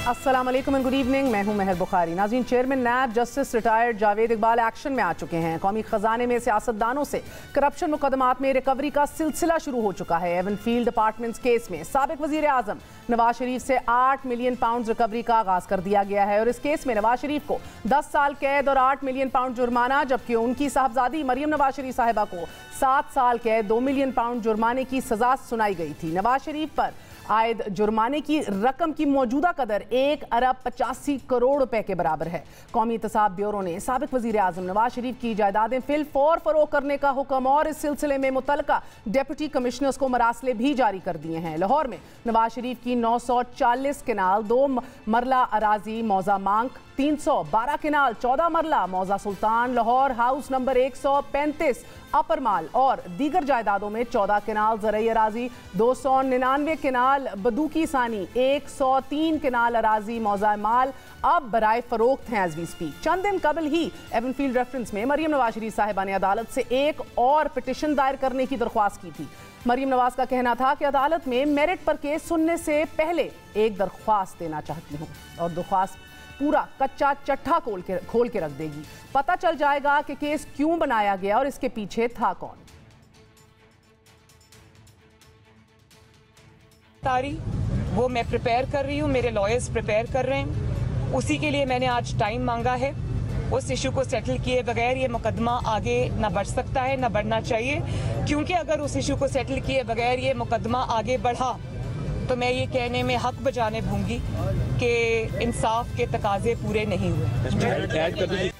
अस्सलाम वालेकुम and good evening. मैं हूं महर बुखारी। नाज़रीन, चेयरमैन नैब justice retired Javed Iqbal action में आ चुके हैं। कौमी खजाने में सियासतदानों से करप्शन मुकदमात में रिकवरी का सिलसिला शुरू हो चुका है। एवनफील्ड अपार्टमेंट्स केस में साबिक वजीर आजम नवाज शरीफ से 8 मिलियन पाउंड रिकवरी का आगाज कर दिया गया है और इस केस में नवाज शरीफ को 10 साल कैद और 8 मिलियन पाउंड जुर्माना, जबकि उनकी साहबजादी मरियम नवाज शरीफ साहिबा को 7 साल कैद 2 मिलियन पाउंड जुर्माने की सजा सुनाई गई थी। नवाज शरीफ पर आयद जुर्माने की रकम की मौजूदा कदर 1 अरब 85 करोड़ रुपए के बराबर है। कौमी एहतसाब ब्यूरो ने साबिक वजीर आजम नवाज शरीफ की जायदादें फिल फौर फरोख्त करने का हुक्म और इस सिलसिले में मुतलका डिप्टी कमिश्नर्स को मरासले भी जारी कर दिए हैं। लाहौर में नवाज शरीफ की 940 किनाल 2 मरला अराजी मौजा मांग, 312 किनाल 14 मरला मौजा सुल्तान लाहौर हाउस नंबर 135 अपर माल और दीगर जायदादों में 14 किनाल ज़रई अराजी, 299 किनाल बदूकी सानी, 103 किनाल अराजी मौजा माल अब बराए फरोख्त हैं एज वी स्पीक। चंद दिन कबल ही एवनफील्ड रेफरेंस में मरियम नवाज शरीफ साहिबा ने अदालत से एक और पिटिशन दायर करने की दरख्वास्त की थी। मरियम नवाज का कहना था कि अदालत में मेरिट पर केस सुनने से पहले एक दरख्वास्त देना चाहती हूँ और दरख्वास्त पूरा कच्चा चट्टा खोल के रख देगी। पता चल जाएगा कि केस क्यों बनाया गया और इसके पीछे था कौन। वो मैं प्रिपेयर कर रही हूँ, मेरे लॉयर्स प्रिपेयर कर रहे हैं, उसी के लिए मैंने आज टाइम मांगा है। उस इशू को सेटल किए बगैर ये मुकदमा आगे न बढ़ सकता है, न बढ़ना चाहिए, क्योंकि अगर उस इशू को सेटल किए बगैर ये मुकदमा आगे बढ़ा तो मैं ये कहने में हक बजाने भूंगी कि इंसाफ के तकाजे पूरे नहीं हुए।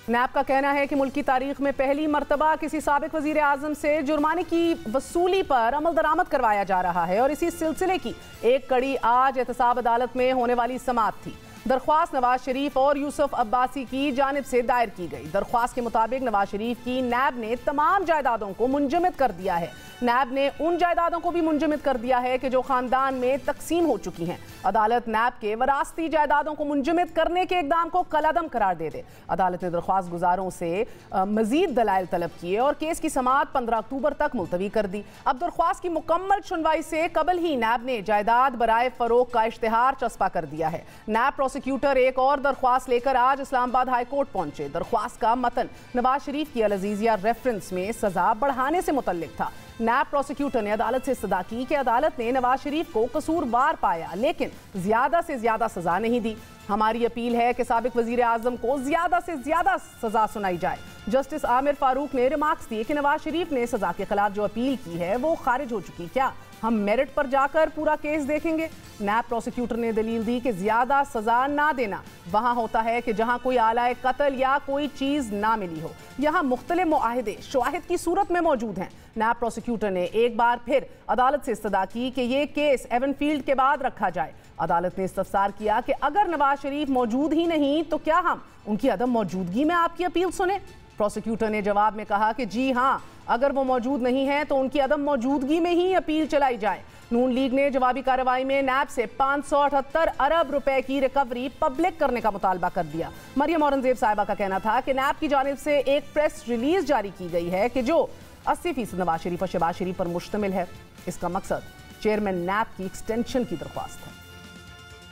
नैब का कहना है कि मुल्क की तारीख में पहली मर्तबा किसी साबिक वजीर आजम से जुर्माने की वसूली पर अमल दरामद करवाया जा रहा है और इसी सिलसिले की एक कड़ी आज एहतसाब अदालत में होने वाली समाअत थी। दरख्वास्त नवाज शरीफ और यूसुफ अब्बासी की जानिब से दायर की गई। दरख्वास्त के मुताबिक नवाज शरीफ की नैब ने तमाम जायदादों को मुंजमद कर दिया है। नैब ने उन जायदादों को भी मुंजमद कर दिया है कि जो खानदान में तकसीम हो चुकी हैं। अदालत नैब के वरासती जायदादों को मुंजमद करने के इकदाम को कलअदम करार दे दे। अदालत ने दरख्वास्त गुजारों से मजीद दलाइल तलब किए और केस की समाअत 15 अक्टूबर तक मुलतवी कर दी। अब दरख्वास्त की मुकम्मल सुनवाई से कबल ही नैब ने जायदाद बराए फरोख का इश्तिहार चस्पा कर दिया है। नैब प्रोसिक्यूटर एक और दरख्वास्त लेकर आज इस्लामाबाद हाई कोर्ट पहुंचे। दरख्वास्त का मतन नवाज शरीफ की अल अजीजिया रेफरेंस में सजा बढ़ाने से मुतल्लिक था। नैब प्रोसिक्यूटर ने अदालत से इस्तदा की कि अदालत ने नवाज शरीफ को कसूरवार पाया लेकिन ज्यादा से ज्यादा सजा नहीं दी। हमारी अपील है कि साबिक वजीर आजम को ज्यादा से ज्यादा सजा सुनाई जाए। जस्टिस आमिर फारूक ने रिमार्क्स दिए कि नवाज शरीफ ने सजा के खिलाफ जो अपील की है वो खारिज हो चुकी। क्या हम मेरिट पर जाकर पूरा केस देखेंगे? नैब प्रोसिक्यूटर ने दलील दी कि ज्यादा सजा ना देना वहां होता है कि जहां कोई आलाए कत्ल या कोई चीज ना मिली हो। यहाँ मुख्तलिफ मुआहिदे शवाहिद की सूरत में मौजूद हैं। नैब प्रोसिक्यूटर ने एक बार फिर अदालत से इस्तदा की कि ये केस एवनफील्ड के बाद रखा जाए। अदालत ने इस्तफसार किया कि अगर नवाज शरीफ मौजूद ही नहीं तो क्या हम उनकी अदम मौजूदगी में आपकी अपील सुने? प्रोसिक्यूटर ने जवाब में कहा कि जी हाँ, अगर वो मौजूद नहीं है तो उनकी अदम मौजूदगी में ही अपील चलाई जाए। नून लीग ने जवाबी कार्रवाई में नैब से 578 अरब रुपए की रिकवरी पब्लिक करने का मुतालबा कर दिया। मरियम औरंगजेब साहिबा का कहना था कि नैब की जानिब से एक प्रेस रिलीज जारी की गई है कि जो 80% नवाज शरीफ और शहबाज शरीफ पर मुश्तमिल है। इसका मकसद चेयरमैन नैब की एक्सटेंशन की दरख्वास्त है।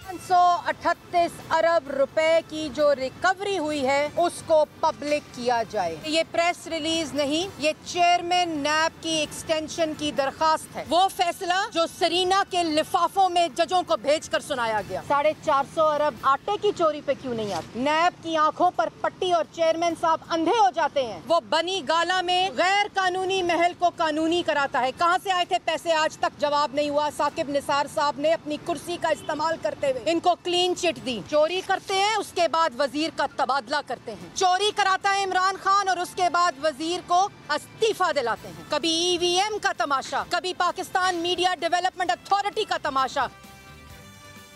538 अरब रुपए की जो रिकवरी हुई है उसको पब्लिक किया जाए। ये प्रेस रिलीज नहीं, ये चेयरमैन नैब की एक्सटेंशन की दरखास्त है। वो फैसला जो सरीना के लिफाफों में जजों को भेजकर सुनाया गया। 450 अरब आटे की चोरी पे क्यों नहीं आती? नैब की आंखों पर पट्टी और चेयरमैन साहब अंधे हो जाते हैं। वो बनी गाला में गैर कानूनी महल को कानूनी कराता है। कहाँ से आए थे पैसे आज तक जवाब नहीं हुआ। साकिब निसार साहब ने अपनी कुर्सी का इस्तेमाल करते हुए इनको क्लीन चिट दी। चोरी करते हैं, उसके बाद वजीर का तबादला करते हैं। चोरी कराता है इमरान खान और उसके बाद वजीर को इस्तीफा दिलाते हैं। कभी ईवीएम का तमाशा, कभी पाकिस्तान मीडिया डेवलपमेंट अथॉरिटी का तमाशा।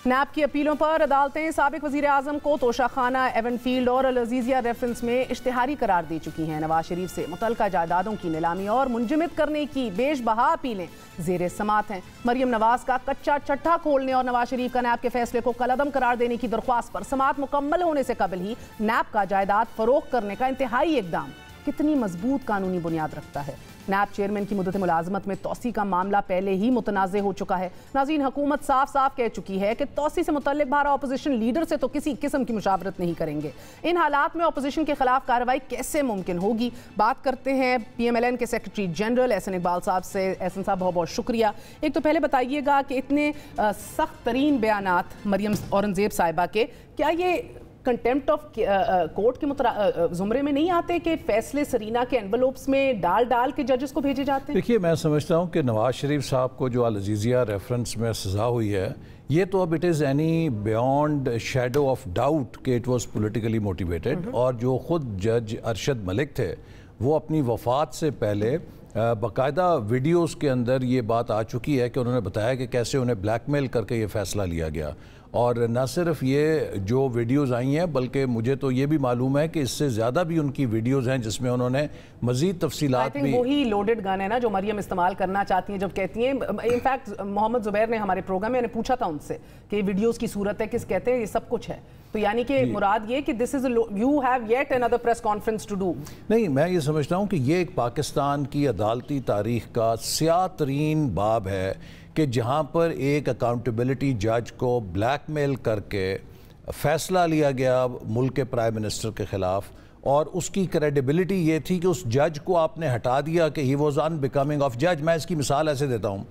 नैब की अपीलों पर अदालतें साबिक वजीर आजम को तोशाखाना, एवनफील्ड और अल अजीजिया रेफरेंस में इश्तिहारी करार दे चुकी हैं। नवाज शरीफ से मुतल्लका जायदादों की नीलामी और मुंजमद करने की बेशबहा अपीलें ज़ेरे समात हैं। मरियम नवाज का कच्चा चट्टा खोलने और नवाज शरीफ का नैब के फैसले को कलअदम करार देने की दरख्वास्त पर समात मुकम्मल होने से कबल ही नैब का जायदाद फरोख्त करने का इंतहाई इकदाम कितनी मजबूत कानूनी बुनियाद रखता है। نیب چیئرمین کی مدت ملازمت میں توسیع کا معاملہ پہلے ہی متنازع ہو چکا ہے۔ ناظرین، حکومت صاف صاف کہہ چکی ہے کہ توسیع سے متعلق بھارا اپوزیشن لیڈر سے تو کسی قسم کی مشاورت نہیں کریں گے۔ ان حالات میں اپوزیشن کے خلاف کارروائی کیسے ممکن ہوگی؟ بات کرتے ہیں پی ایم ایل این کے سیکرٹری جنرل احسن اقبال صاحب سے۔ احسن صاحب، بہت بہت شکریہ۔ ایک تو پہلے بتائیے گا کہ اتنے سخت ترین بیانات مریم اورنگزیب صاحبہ کے، کیا یہ کنٹیمپٹ آف کورٹ کے زمرے میں نہیں آتے کہ فیصلے سرینا کے انویلوپس میں ڈال کے ججز کو بھیجے جاتے ہیں؟ دیکھیے، میں سمجھتا ہوں کہ نواز شریف صاحب کو جو العزیزیہ ریفرنس میں سزا ہوئی ہے، یہ تو اب it is any beyond shadow of doubt کہ اٹ واز پولیٹیکلی موٹیویٹڈ، اور جو خود جج ارشد ملک تھے وہ اپنی وفات سے پہلے باقاعدہ ویڈیوز کے اندر یہ بات آ چکی ہے کہ انہوں نے بتایا کہ کیسے انہیں بلیک میل کر کے یہ فیصلہ لیا گیا۔ اور نہ صرف یہ جو ویڈیوز آئی ہیں بلکہ مجھے تو یہ بھی معلوم ہے کہ اس سے زیادہ بھی ان کی ویڈیوز ہیں جس میں انہوں نے مزید تفصیلات بھی... وہی لوڈڈ گن ہے نا جو مریم استعمال کرنا چاہتی ہیں جب کہتی ہیں، انفیکٹ محمد زبیر نے ہمارے پروگرام میں پوچھا تھا ان سے کہ ویڈیوز کی صورت ہے، کس کہتے ہیں یہ سب کچھ ہے، تو یعنی کہ مراد یہ کہ this is you have yet another press conference to do۔ نہیں، میں یہ سمجھتا ہوں کہ یہ ایک پاکستان کی عدالتی تاریخ کا سیاہ ترین باب ہے کہ جہاں پر ایک اکاؤنٹیبلٹی جج کو بلیک میل کر کے فیصلہ لیا گیا ملک کے پرائم منسٹر کے خلاف، اور اس کی کریڈیبلٹی یہ تھی کہ اس جج کو آپ نے ہٹا دیا کہ he was in becoming of جج۔ میں اس کی مثال ایسے دیتا ہوں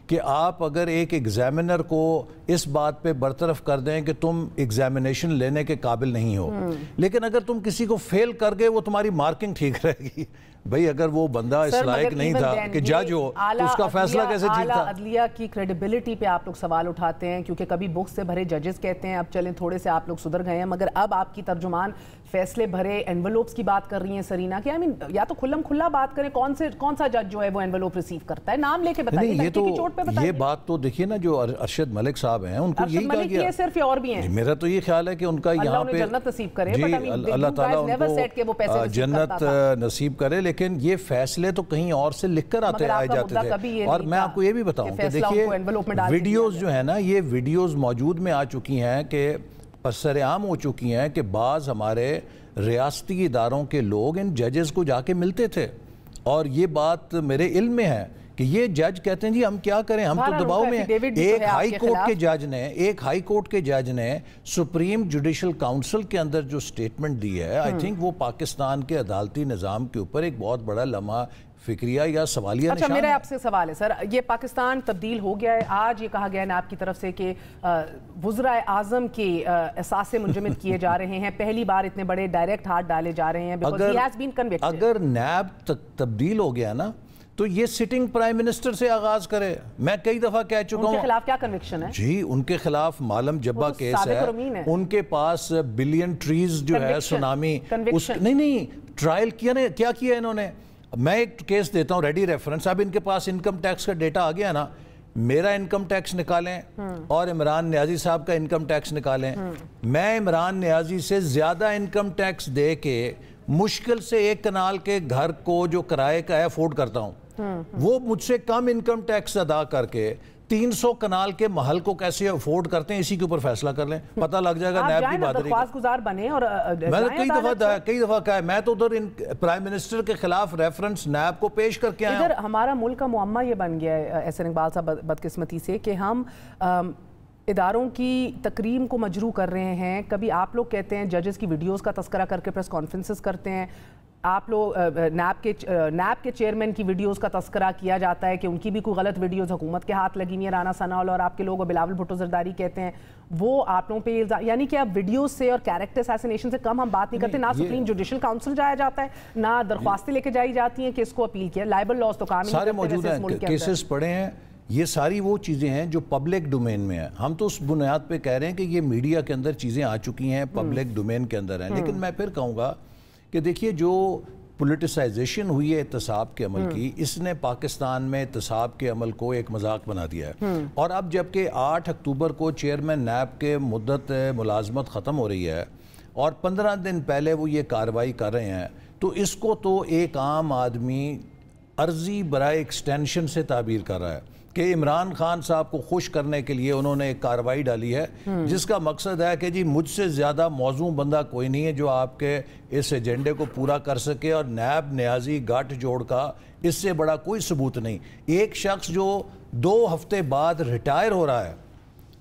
کہ آپ اگر ایک ایگزامینر کو اس بات پہ برطرف کر دیں کہ تم ایگزامینیشن لینے کے قابل نہیں ہو، لیکن اگر تم کسی کو فیل کر گئے وہ تمہاری مارکنگ ٹھیک رہے گی۔ بھئی اگر وہ بندہ اس لائق نہیں تھا کہ جج ہو تو اس کا فیصلہ کیسے ٹھیک تھا؟ عدلیہ کی کریڈیبلٹی پہ آپ لوگ سوال اٹھاتے ہیں کیونکہ کبھی بکس سے بھرے ججز کہتے ہیں اب چلیں تھوڑے سے آپ لوگ سدھر گئے ہیں، مگر اب آپ کی ترجمان فیصلے بھرے انویلوپس کی بات کر رہی ہیں سرینا کی۔ یا تو کھلم کھلا بات کریں، کون سا جج جو ہے وہ انویلوپ ریسیو کرتا ہے، نام لے کے بتائیے، لڑکی کی چوٹ پہ بتائیے۔ یہ بات تو دیکھیے نا، جو ارشد ملک صاحب ہیں ان کو یہی کہا گیا، صرف اور بھی ہیں۔ میرا تو یہ خیال ہے کہ ان کا یہاں پہ جنت نصیب کرے، اللہ تعالیٰ ان کو جنت نصیب کرے، لیکن یہ فیصلے تو کہیں اور سے لکھ کر آئے جاتے تھے۔ اور میں آپ کو یہ بھی بتاؤں کہ دیکھیے ویڈیوز جو ہے نا، یہ ویڈیوز موجود میں آ چکی ہیں کہ سر عام ہو چکی ہیں کہ بعض ہمارے ریاستی اداروں کے لوگ ان ججز کو جا کے ملتے تھے، اور یہ بات میرے علم میں ہے کہ یہ جج کہتے ہیں جی ہم کیا کریں، ہم تو دباؤ میں ہیں۔ ایک ہائی کورٹ کے جج نے سپریم جوڈیشل کاؤنسل کے اندر جو سٹیٹمنٹ دی ہے، آئی تھنک وہ پاکستان کے عدالتی نظام کے اوپر ایک بہت بڑا لمحہ فکریہ یا سوالیہ نشان ہے۔ میرا آپ سے سوال ہے سر، یہ پاکستان تبدیل ہو گیا ہے، آج یہ کہا گیا ہے آپ کی طرف سے کہ وزرائے اعظم کے احساس منجمد کیے جا رہے ہیں، پہلی بار اتنے بڑے ڈائریکٹ ہاتھ ڈالے جا رہے ہیں۔ اگر نیب تبدیل ہو گیا نا تو یہ سٹنگ پرائم منسٹر سے آغاز کرے۔ میں کئی دفعہ کہہ چکا ہوں ان کے خلاف کیا کنوکشن ہے؟ جی ان کے خلاف مالم جبہ کیس ہے، ان کے پاس بلین ٹریز جو ہے سونامی، نہیں ٹرائل کیا کیا انہوں نے۔ میں ایک کیس دیتا ہوں ریڈی ریفرنس، اب ان کے پاس انکم ٹیکس کا ڈیٹا آ گیا نا، میرا انکم ٹیکس نکالیں اور عمران نیازی صاحب کا انکم ٹیکس نکالیں، میں عمران نیازی سے زیادہ انکم ٹیکس دے کے مشکل سے ایک کنال کے گھر کو جو کرائے کا ہے افورڈ کرتا ہوں، وہ مجھ سے کم انکم ٹیکس ادا کر کے 300 کنال کے محل کو کیسے افورڈ کرتے ہیں، اسی کے اوپر فیصلہ کر لیں، پتہ لگ جائے گا نیب کی بادری کا۔ گزار بنے اور میں نے کئی دفعہ کہا ہے، میں تو ادھر پرائم منسٹر کے خلاف ریفرنس نیب کو پیش کر کے آیا ہوں۔ ادھر ہمارا ملک کا معمہ یہ بن گیا ہے احسن اقبال صاحب بدقسمتی سے کہ ہم اداروں کی تکریم کو مجروح کر رہے ہیں۔ کبھی آپ لوگ کہتے ہیں ججز کی ویڈیوز کا تذکرہ کر کے پریس کانفرنسز کرتے ہیں، آپ لوگ نیب کے چیئرمین کی ویڈیوز کا تذکرہ کیا جاتا ہے کہ ان کی بھی کوئی غلط ویڈیوز حکومت کے ہاتھ لگی ہوئی ہیں، رانا ثناء اللہ اور آپ کے لوگ بلاول بھٹو زرداری کہتے ہیں، وہ آپ لوگوں پہ یعنی کہ اب ویڈیوز سے اور کیریکٹر اسیسینیشن سے کم ہم بات نہیں کرتے، نہ سپریم جوڈیشل کاؤنسل جایا جاتا ہے، نہ درخواستیں لے کے جائی جاتی ہیں کہ اس کو اپیل کیا، لائبل لاز تو کام ہی سارے موجود ہیں، کیسز پڑے ہیں، یہ ساری وہ چیزیں ہیں جو پبلک ڈومین میں ہیں۔ ہم تو اس بنیاد پہ کہہ رہے ہیں کہ یہ میڈیا کے اندر چیزیں آ چکی ہیں، پبلک ڈومین کے اندر ہیں، لیکن میں پھر کہوں گا کہ دیکھیے جو پولیٹیسائزیشن ہوئی ہے احتساب کے عمل کی، اس نے پاکستان میں احتساب کے عمل کو ایک مذاق بنا دیا ہے، اور اب جبکہ 8 اکتوبر کو چیئرمین نیب کے مدت ملازمت ختم ہو رہی ہے اور 15 دن پہلے وہ یہ کارروائی کر رہے ہیں، تو اس کو تو ایک عام آدمی عرضی برائے ایکسٹینشن سے تعبیر کر رہا ہے کہ عمران خان صاحب کو خوش کرنے کے لیے انہوں نے ایک کارروائی ڈالی ہے جس کا مقصد ہے کہ جی مجھ سے زیادہ موزوں بندہ کوئی نہیں ہے جو آپ کے اس ایجنڈے کو پورا کر سکے، اور نیب نیازی گٹھ جوڑ کا اس سے بڑا کوئی ثبوت نہیں۔ ایک شخص جو 2 ہفتے بعد ریٹائر ہو رہا ہے،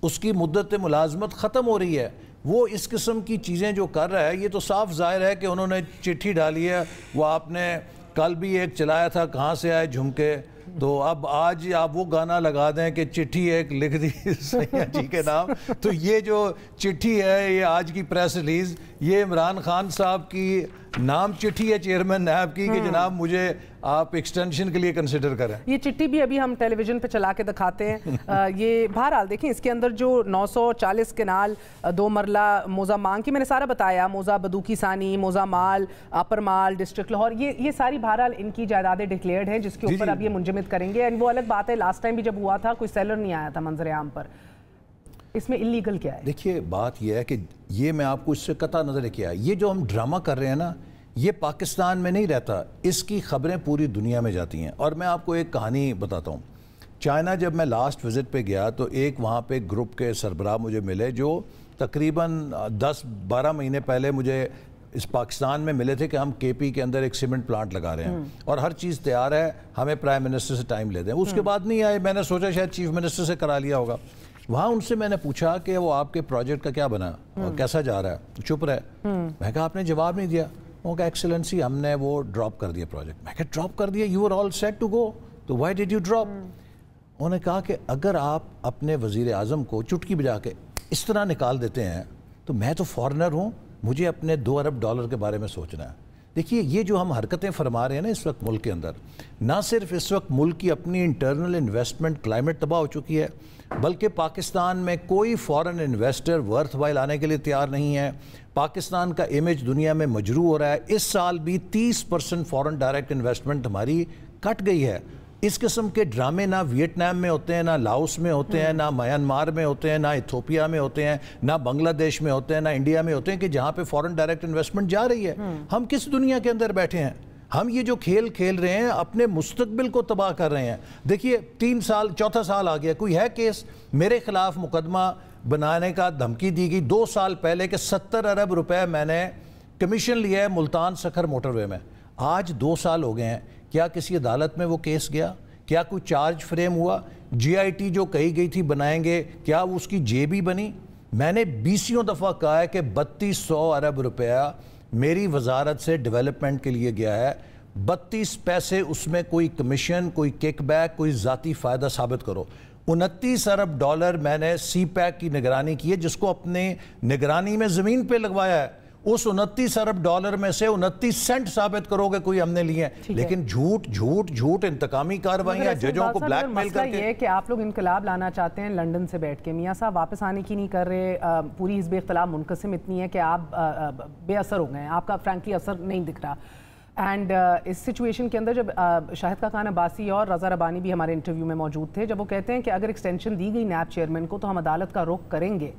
اس کی مدت ملازمت ختم ہو رہی ہے، وہ اس قسم کی چیزیں جو کر رہا ہے، یہ تو صاف ظاہر ہے کہ انہوں نے چٹھی ڈالی ہے۔ وہ آپ نے کل بھی ایک چلایا تھا، کہاں سے آئے جھمکے، تو اب آج آپ وہ گانا لگا دیں کہ چٹھی ایک لکھ دی سیاح جی کے نام۔ تو یہ جو چٹھی ہے، یہ آج کی پریس ریلیز، یہ عمران خان صاحب کی نام چٹھی ہے چیئرمین نیب کی کہ جناب مجھے آپ ایکسٹینشن کے لیے کنسیڈر کریں۔ یہ چٹھی بھی ابھی ہم ٹیلی ویژن پہ چلا کے دکھاتے ہیں۔ یہ بہرحال دیکھیں اس کے اندر جو 940 کنال 2 مرلہ موزہ مانگ کی میں نے سارا بتایا، موزہ بدوکی ثانی، موزہ مال، اپر مال، ڈسٹرکٹ لاہور، یہ ساری بہرحال ان کی جائیدادیں ڈکلیئرڈ ہیں جس کے اوپر اب یہ منجمد کریں گے۔ وہ الگ بات ہے، لاسٹ ٹائم بھی جب ہوا تھا کوئی سیلر نہیں آیا تھا منظر عام پر، اس میں اللیگل کیا ہے؟ دیکھیے بات یہ ہے کہ یہ میں آپ کو اس سے قطع نظر کیا، یہ جو ہم ڈرامہ کر رہے ہیں نا، یہ پاکستان میں نہیں رہتا، اس کی خبریں پوری دنیا میں جاتی ہیں۔ اور میں آپ کو ایک کہانی بتاتا ہوں۔ چائنا جب میں لاسٹ وزٹ پہ گیا تو ایک وہاں پہ گروپ کے سربراہ مجھے ملے جو تقریباً 10-12 مہینے پہلے مجھے اس پاکستان میں ملے تھے کہ ہم کے پی کے اندر ایک سیمنٹ پلانٹ لگا رہے ہیں اور ہر چیز تیار ہے، ہمیں پرائم منسٹر سے ٹائم لے دیں۔ اس کے بعد نہیں آئے، میں نے سوچا شاید چیف منسٹر سے کرا لیا ہوگا۔ وہاں ان سے میں نے پوچھا کہ وہ آپ کے پروجیکٹ کا کیا بنا اور کیسا جا رہا ہے، چپ رہے۔ میں کہا آپ نے جواب نہیں دیا۔ وہ کہا ایکسلنسی ہم نے وہ ڈراپ کر دیا پروجیکٹ۔ میں کہا ڈراپ کر دیا، you are all set to go, تو وائی ڈیڈ یو ڈراپ؟ انہوں نے کہا کہ اگر آپ اپنے وزیر اعظم کو چٹکی بجا کے اس طرح نکال دیتے ہیں تو میں تو فارنر ہوں، مجھے اپنے $2 ارب کے بارے میں سوچنا ہے۔ دیکھیے یہ جو ہم حرکتیں فرما رہے ہیں نا اس وقت ملک کے اندر، نہ صرف اس وقت ملک کی اپنی انٹرنل انویسٹمنٹ کلائمیٹ تباہ ہو چکی ہے، بلکہ پاکستان میں کوئی فارن انویسٹر ورتھ وائل آنے کے لیے تیار نہیں ہے۔ پاکستان کا امیج دنیا میں مجروح ہو رہا ہے۔ اس سال بھی 30% فارن ڈائریکٹ انویسٹمنٹ ہماری کٹ گئی ہے۔ اس قسم کے ڈرامے نہ ویتنام میں ہوتے ہیں، نہ لاؤس میں ہوتے ہیں، نہ میانمار میں ہوتے ہیں، نہ ایتھوپیا میں ہوتے ہیں، نہ بنگلہ دیش میں ہوتے ہیں، نہ انڈیا میں ہوتے ہیں کہ جہاں پہ فارن ڈائریکٹ انویسٹمنٹ جا رہی ہے۔ ہم کس دنیا کے اندر بیٹھے ہیں؟ ہم یہ جو کھیل کھیل رہے ہیں اپنے مستقبل کو تباہ کر رہے ہیں۔ دیکھیے 3 سال 4تھا سال آ گیا، کوئی ہے کیس میرے خلاف مقدمہ بنانے کا دھمکی دی گئی 2 سال پہلے کہ 70 ارب روپے میں نے کمیشن لیا ہے ملتان سکھر موٹر وے میں۔ آج 2 سال ہو گئے ہیں، کیا کسی عدالت میں وہ کیس گیا؟ کیا کوئی چارج فریم ہوا؟ جی آئی ٹی جو کہی گئی تھی بنائیں گے، کیا اس کی جے بھی بنی؟ میں نے 20 دفعہ کہا ہے کہ 3200 ارب روپیہ میری وزارت سے ڈیولپمنٹ کے لیے گیا ہے، 32 پیسے اس میں کوئی کمیشن، کوئی کک بیک، کوئی ذاتی فائدہ ثابت کرو۔ 29 ارب ڈالر میں نے سی پیک کی نگرانی کی ہے جس کو اپنے نگرانی میں زمین پہ لگوایا ہے۔ اس 29 ارب ڈالر میں سے 29 سینٹ ثابت کرو گے کوئی ہم نے لیے ہیں، لیکن جھوٹ جھوٹ جھوٹ انتقامی کاروائیاں ججوں کو بلیک میل کر کے۔ یہ ہے کہ آپ لوگ انقلاب لانا چاہتے ہیں لنڈن سے بیٹھ کے، میاں صاحب واپس آنے کی نہیں کر رہے، پوری حزب اختلاف منقسم اتنی ہے کہ آپ بے اثر ہو گئے ہیں، آپ کا فرینکلی اثر نہیں دکھ رہا۔ اینڈ اس سچویشن کے اندر جب شاہد خاقان عباسی اور رضا ربانی بھی ہمارے انٹرویو میں موجود تھے، جب وہ کہتے ہیں کہ اگر ایکسٹینشن دی گئی نیب چیئرمین کو تو ہم عدالت کا رخ کریں گے،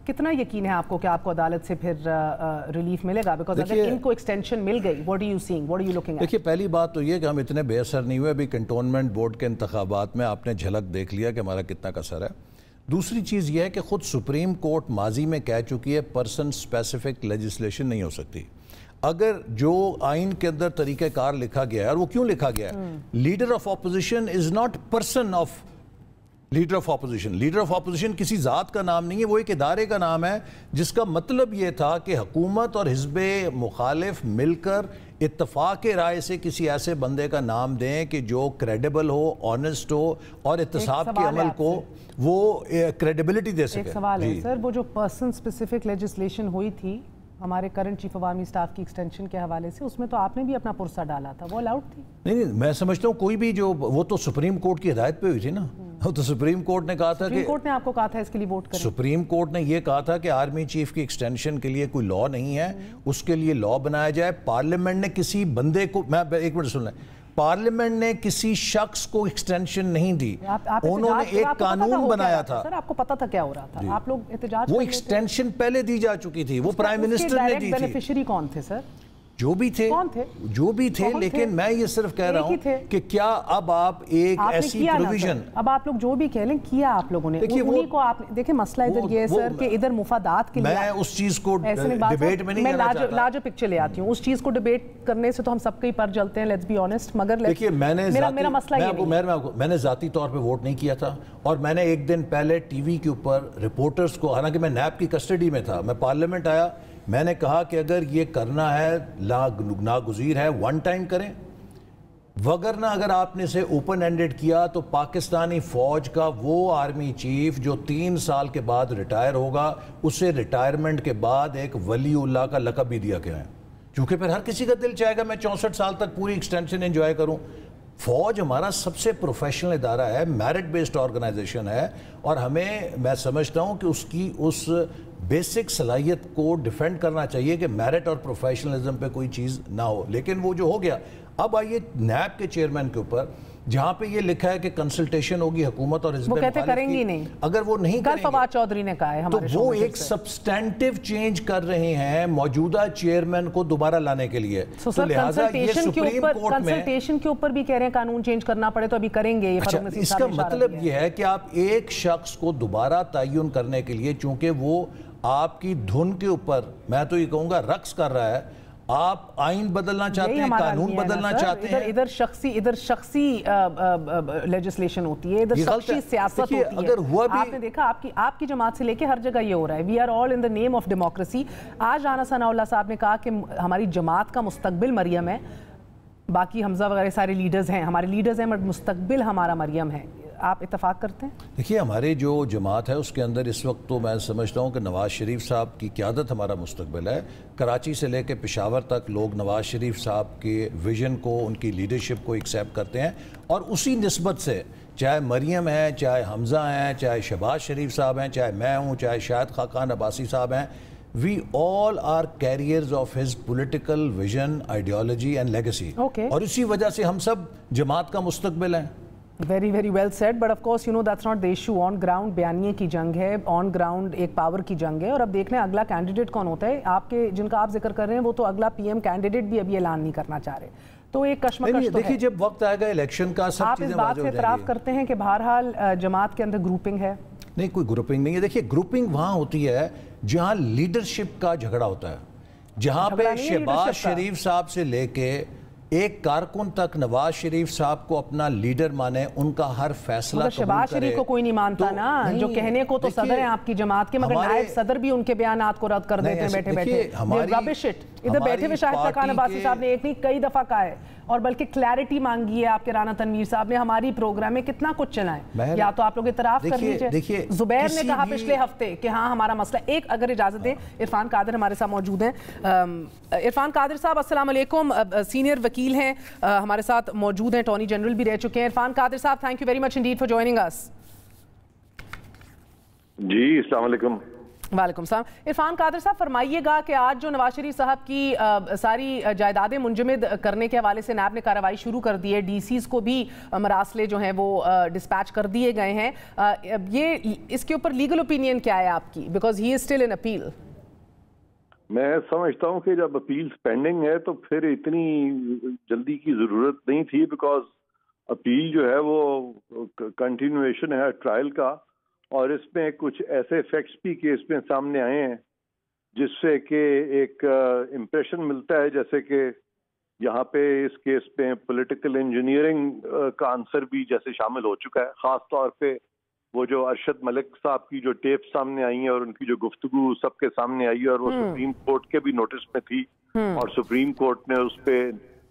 کتنا یقین ہے آپ کو کہ آپ کو عدالت سے پھر ریلیف ملے گا؟ بیکاز اگر ان کو ایکسٹینشن مل گئی، what are you seeing, what are you looking at؟ دیکھیے پہلی بات تو یہ کہ ہم اتنے بے اثر نہیں ہوئے، ابھی کنٹونمنٹ بورڈ کے انتخابات میں آپ نے جھلک دیکھ لیا کہ ہمارا کتنا کثر ہے۔ دوسری چیز یہ ہے کہ خود سپریم کورٹ ماضی میں کہہ چکی ہے پرسن اسپیسیفک لیجسلیشن نہیں ہو سکتی۔ اگر جو آئین کے اندر طریقہ کار لکھا گیا ہے، اور وہ کیوں لکھا گیا ہے، leader of opposition is not person of leader of opposition. Leader of opposition کسی ذات کا نام نہیں ہے، وہ ایک ادارے کا نام ہے جس کا مطلب یہ تھا کہ حکومت اور حزب مخالف مل کر اتفاق رائے سے کسی ایسے بندے کا نام دیں کہ جو کریڈیبل ہو، آنسٹ ہو اور احتساب کے عمل کو وہ کریڈیبلٹی دے سکے۔ ایک سوال ہے سر، وہ جو پرسن سپیسیفک لیجسلیشن ہوئی تھی ہمارے کرنٹ چیف عوامی سٹاف کی ایکسٹینشن کے حوالے سے، اس میں تو آپ نے بھی اپنا پرسہ ڈالا تھا، وہ الاؤڈ تھی؟ نہیں، میں سمجھتا ہوں کوئی بھی جو وہ تو سپریم کورٹ کی ہدایت پہ ہوئی تھی نا، تو سپریم کورٹ نے کہا تھا کہ سپریم کورٹ نے آپ کو کہا تھا اس کے لیے ووٹ کریں۔ سپریم کورٹ نے یہ کہا تھا کہ آرمی چیف کی ایکسٹینشن کے لیے کوئی لاء نہیں ہے، اس کے لیے لاء بنایا جائے۔ پارلیمنٹ نے کسی بندے کو، میں ایک منٹ سن لیں، پارلیمنٹ نے کسی شخص کو ایکسٹینشن نہیں دی، انہوں نے ایک قانون بنایا تھا۔ سر آپ کو پتا تھا کیا ہو رہا تھا، آپ لوگ احتجاج، وہ ایکسٹینشن پہلے دی جا چکی تھی، وہ پرائم منسٹر نے دی تھی۔ بینیفیشری کون تھے سر؟ जो भी थे लेकिन मैं ये सिर्फ कह रहा हूँ कि क्या अब आप एक ऐसी प्रोविजन, अब आप लोग जो भी कह लें किया आप लोगों ने, उन्हीं को आप देखिए मसला इधर ये है सर कि इधर मुफादात के लिए मैं उस चीज को डिबेट में नहीं करना चाहता। मैं लार्जर पिक्चर ले आती हूँ, उस चीज को डिबेट करने से तो हम सबके ही पर जलते हैं, लेट्स बी ऑनेस्ट। मगर देखिए मेरा मसला ये नहीं, मैंने जाती तौर पे वोट नहीं किया था और मैंने एक दिन पहले टीवी के ऊपर रिपोर्टर्स को, हालांकि मैं नैब की कस्टडी में था, मैं पार्लियामेंट आया, मैंने कहा कि अगर ये करना है नागुज़ीर है वन टाइम करें, वगरना अगर आपने इसे ओपन एंडेड किया तो पाकिस्तानी फौज का वो आर्मी चीफ जो 3 साल के बाद रिटायर होगा, उसे रिटायरमेंट के बाद एक वली उल्लाह का लक़ब भी दिया गया है, क्योंकि फिर हर किसी का दिल चाहेगा मैं 64 साल तक पूरी एक्सटेंशन एंजॉय करूं। फौज हमारा सबसे प्रोफेशनल इदारा है, मेरिट बेस्ड ऑर्गेनाइजेशन है और हमें, मैं समझता हूं कि उसकी उस बेसिक सलाहियत को डिफेंड करना चाहिए कि मेरिट और प्रोफेशनलिज्म पे कोई चीज़ ना हो। लेकिन वो जो हो गया, अब आइए नैब के चेयरमैन के ऊपर जहां पे ये लिखा है कि कंसल्टेशन होगी हुकूमत और वो कहते करेंगी नहीं, अगर वो नहीं करेंगे, फवाद चौधरी ने कहा है तो वो एक सब्सटेंटिव चेंज कर रहे हैं मौजूदा चेयरमैन को दोबारा लाने के लिए। तो लिहाजा ये सुप्रीम कोर्ट में कंसल्टेशन के ऊपर भी कह रहे हैं कानून चेंज करना पड़े तो अभी करेंगे। ये इसका मतलब ये है कि आप एक शख्स को दोबारा तयन करने के लिए, चूंकि वो आपकी धुन के ऊपर, मैं तो ये कहूंगा रक्स कर रहा है, आप आइन बदलना चाहते हैं, कानून बदलना चाहते हैं। इधर शख्सी लेजिस्लेशन होती है, इधर शख्सी सियासत होती है। अगर हुआ भी, आपने देखा आपकी जमात से लेके हर जगह ये हो रहा है। We are all in the name of democracy. आज राना सनाउल्लाह साहब ने कहा कि हमारी जमात का मुस्तकबिल मरियम है, बाकी हमजा वगैरह सारे लीडर्स हैं, हमारे लीडर्स हैं, बट मुस्तकबिल हमारा मरियम है। आप इत्तेफाक करते हैं? देखिए हमारे जो जमात है उसके अंदर इस वक्त तो मैं समझता हूँ कि नवाज़ शरीफ साहब की क़यादत हमारा मुस्तकबिल है। कराची से लेकर पेशावर तक लोग नवाज़ शरीफ साहब के विज़न को, उनकी लीडरशिप को एक्सेप्ट करते हैं और उसी निस्बत से चाहे मरियम है, चाहे हमज़ा हैं, चाहे शहबाज शरीफ साहब हैं, चाहे मैं हूँ, चाहे शाहिद खाकान अब्बासी साहब हैं, we all are carriers of his political vision, ideology and legacy. और इसी वजह से हम सब जमात का मुस्तकबिल हैं। Very very well said, but of course you know that's not the issue. On ground बयानिए की जंग है, on ground एक पावर की जंग है और अब देखना है अगला कैंडिडेट कौन होता है। आपके जिनका आप जिक्र कर रहे हैं वो तो अगला पीएम कैंडिडेट भी अभी ऐलान नहीं करना चाह रहे, तो एक कश्मकश तो देखिए जब वक्त आएगा इलेक्शन का सब आप इस बात से इतराफ़ करते हैं कि बहरहाल जमात के अंदर ग्रुपिंग है? नहीं, कोई ग्रुपिंग नहीं है। देखिए ग्रुपिंग वहाँ होती है जहाँ लीडरशिप का झगड़ा होता है, जहाँ पे शहबाज शरीफ साहब से लेके एक कारकुन तक नवाज शरीफ साहब को अपना लीडर माने, उनका हर फैसला शहबाज शरीफ को कोई नहीं मानता तो, ना, जो कहने को तो सदर है आपकी जमात के, मगर नायब सदर भी उनके बयानात को रद्द कर देते हैं बैठे बैठे। इधर बैठे हुए शाहिद खाकान अब्बासी साहब ने एक नहीं कई दफा कहा है और बल्कि क्लैरिटी मांगी है आपके राना तनवीर साहब ने। हमारी प्रोग्राम में कितना कुछ चला है, या तो आप लोग इतराफ कर लीजिए। जुबैर ने कहा पिछले हफ्ते कि हाँ हमारा मसला, एक अगर इजाजत दें, इरफान कादिर हमारे साथ मौजूद हैं। इरफान कादिर साहब अस्सलाम वालेकुम, सीनियर वकील हैं, हमारे साथ मौजूद हैं, अटॉर्नी जनरल भी रह चुके हैं। इरफान कादिर साहब, thank you very much indeed for joining us. जी अस्सलाम वालेकुम। वालेकुम सलाम। इरफान कादिर साहब फरमाइएगा कि आज जो नवाज शरीफ साहब की सारी जायदादें मुंजमद करने के हवाले से नैब ने कार्रवाई शुरू कर दी है, डीसीज को भी मरासले जो हैं वो डिस्पैच कर दिए गए हैं, ये इसके ऊपर लीगल ओपिनियन क्या है आपकी, because he is still in appeal? मैं समझता हूँ कि जब अपील पेंडिंग है तो फिर इतनी जल्दी की ज़रूरत नहीं थी, बिकॉज अपील जो है वो कंटिन्यूएशन है ट्रायल का और इसमें कुछ ऐसे फैक्ट्स भी केस में सामने आए हैं जिससे कि एक इम्प्रेशन मिलता है जैसे कि यहाँ पे इस केस में पॉलिटिकल इंजीनियरिंग का आंसर भी जैसे शामिल हो चुका है। ख़ास तौर पे वो जो अरशद मलिक साहब की जो टेप सामने आई है और उनकी जो गुफ्तगू सबके सामने आई है और वो सुप्रीम कोर्ट के भी नोटिस में थी और सुप्रीम कोर्ट ने उस पे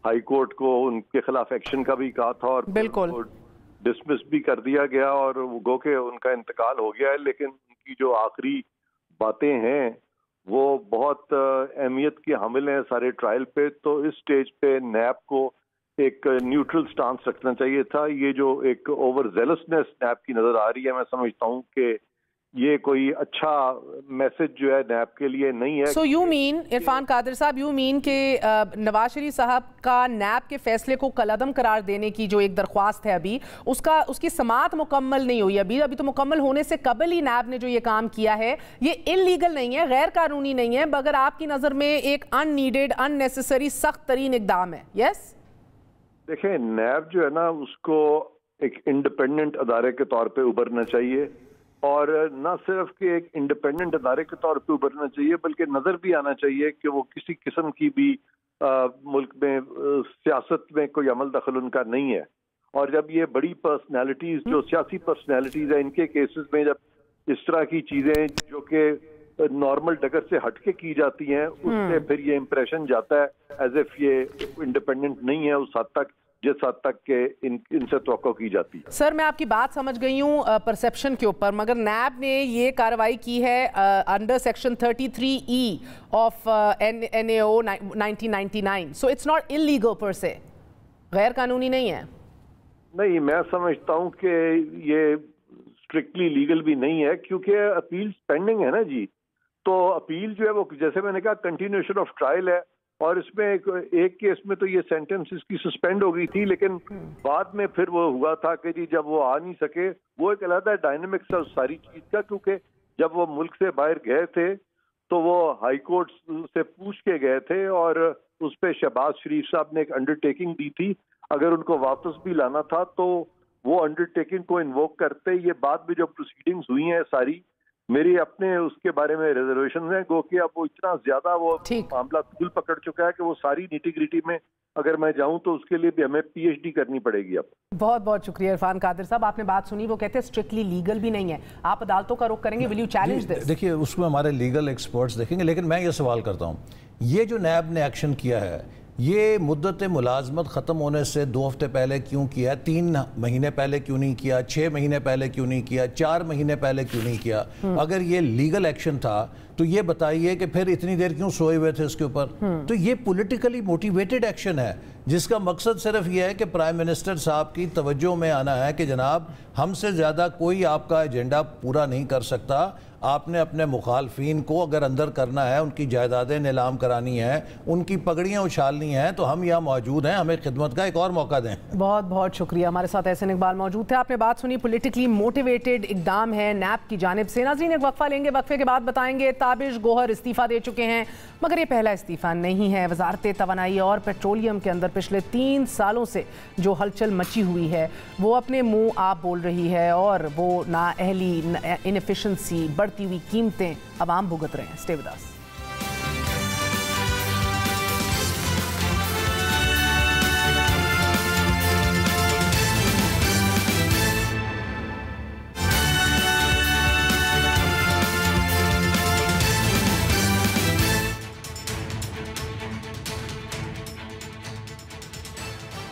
हाई कोर्ट को उनके खिलाफ एक्शन का भी कहा था और बिल्कुल डिसमिस भी कर दिया गया और गो के उनका इंतकाल हो गया है। लेकिन उनकी जो आखिरी बातें हैं वो बहुत अहमियत की हामिल हैं सारे ट्रायल पे। तो इस स्टेज पे नैब को एक न्यूट्रल स्टांस रखना चाहिए था। ये जो एक ओवर जेलसनेस नैब की नजर आ रही है, मैं समझता हूँ कि ये कोई अच्छा मैसेज जो है नैब के लिए नहीं है। So you mean Irfan Qadir साहब, यू मीन कि नवाज शरीफ साहब का नैब के फैसले को कलअदम करार देने की जो एक दरख्वास्त है अभी उसकी समाअत मुकम्मल नहीं हुई अभी तो मुकम्मल होने से कबल ही नैब ने जो ये काम किया है ये इल्लीगल नहीं है, गैर कानूनी नहीं है, मगर आपकी नज़र में एक अननीडेड अननेसेसरी सख्त तरीन इकदाम है। यस, देखें नैब जो है ना उसको एक इंडिपेंडेंट अदारे के तौर पे उभरना चाहिए, और न सिर्फ कि एक इंडिपेंडेंट अदारे के तौर पे उभरना चाहिए बल्कि नज़र भी आना चाहिए कि वो किसी किस्म की भी मुल्क में सियासत में कोई अमल दखल उनका नहीं है। और जब ये बड़ी पर्सनैलिटीज़ जो सियासी पर्सनैलिटीज़ हैं इनके केसेस में जब इस तरह की चीज़ें जो कि नॉर्मल डगर से हटके की जाती हैं उससे फिर ये इम्प्रेशन जाता है एज इफ ये इंडिपेंडेंट नहीं है उस हद तक जिस हद तक के इनसे तवक्को की जाती है। सर मैं आपकी बात समझ गई हूँ परसेप्शन के ऊपर, मगर नैब ने ये कार्रवाई की है under section 33E of NAO 1999, so it's not illegal पर से, गैर कानूनी नहीं है। नहीं, मैं समझता हूँ कि ये स्ट्रिक्टली लीगल भी नहीं है क्योंकि अपील पेंडिंग है ना जी, तो अपील जो है वो जैसे मैंने कहा कंटिन्यूएशन ऑफ ट्रायल है, और इसमें एक केस में तो ये सेंटेंस इसकी सस्पेंड हो गई थी, लेकिन बाद में फिर वो हुआ था कि जी जब वो आ नहीं सके, वो एक अलग डायनेमिक्स है उस सारी चीज का, क्योंकि जब वो मुल्क से बाहर गए थे तो वो हाई कोर्ट से पूछ के गए थे और उस पे शहबाज शरीफ साहब ने एक अंडरटेकिंग दी थी, अगर उनको वापस भी लाना था तो वो अंडरटेकिंग को इन्वोक करते। ये बाद में जो प्रोसीडिंग्स हुई हैं सारी, मेरी अपने उसके बारे में रिजर्वेशन है, गो कि अब वो इतना ज्यादा वो मामला तूल पकड़ चुका है कि वो सारी नीटी ग्रिटी में अगर मैं जाऊं तो उसके लिए भी हमें PhD करनी पड़ेगी। अब बहुत बहुत शुक्रिया इरफान कादिर साहब, आपने बात सुनी, वो कहते हैं स्ट्रिक्टली लीगल भी नहीं है, आप अदालतों का रुख करेंगे, विल यू चैलेंज दिस? देखिए उसमें हमारे लीगल एक्सपर्ट्स देखेंगे, लेकिन मैं ये सवाल करता हूँ, ये जो नैब ने एक्शन किया है ये मुद्दत मुलाजमत ख़त्म होने से 2 हफ्ते पहले क्यों किया, 3 महीने पहले क्यों नहीं किया, 6 महीने पहले क्यों नहीं किया, 4 महीने पहले क्यों नहीं किया? अगर ये लीगल एक्शन था तो ये बताइए कि फिर इतनी देर क्यों सोए हुए थे इसके ऊपर? तो ये पॉलिटिकली मोटिवेटेड एक्शन है जिसका मकसद सिर्फ ये है कि प्राइम मिनिस्टर साहब की तवज्जो में आना है कि जनाब हमसे ज़्यादा कोई आपका एजेंडा पूरा नहीं कर सकता, आपने अपने मुखालफीन को अगर अंदर करना है, उनकी जायदादें नीलाम करानी है, उनकी पगड़ियाँ उछालनी हैं, तो हम यहाँ मौजूद हैं, हमें खिदमत का एक और मौका दें। बहुत बहुत शुक्रिया, हमारे साथ एहसन इकबाल मौजूद थे। आपने बात सुनी, पॉलिटिकली मोटिवेटेड इकदाम है नैब की जानिब से। नाज़रीन एक वक्फा लेंगे, वक्फे के बाद बताएंगे ताबिश गोहर इस्तीफ़ा दे चुके हैं, मगर ये पहला इस्तीफ़ा नहीं है। वज़ारत तवानाई और पेट्रोलियम के अंदर पिछले 3 सालों से जो हलचल मची हुई है वो अपने मुँह आप बोल रही है, और वो नाअहली, इनएफिशिएंसी, बढ़ती हुई कीमतें अवाम भुगत रहे हैं। Stay with us.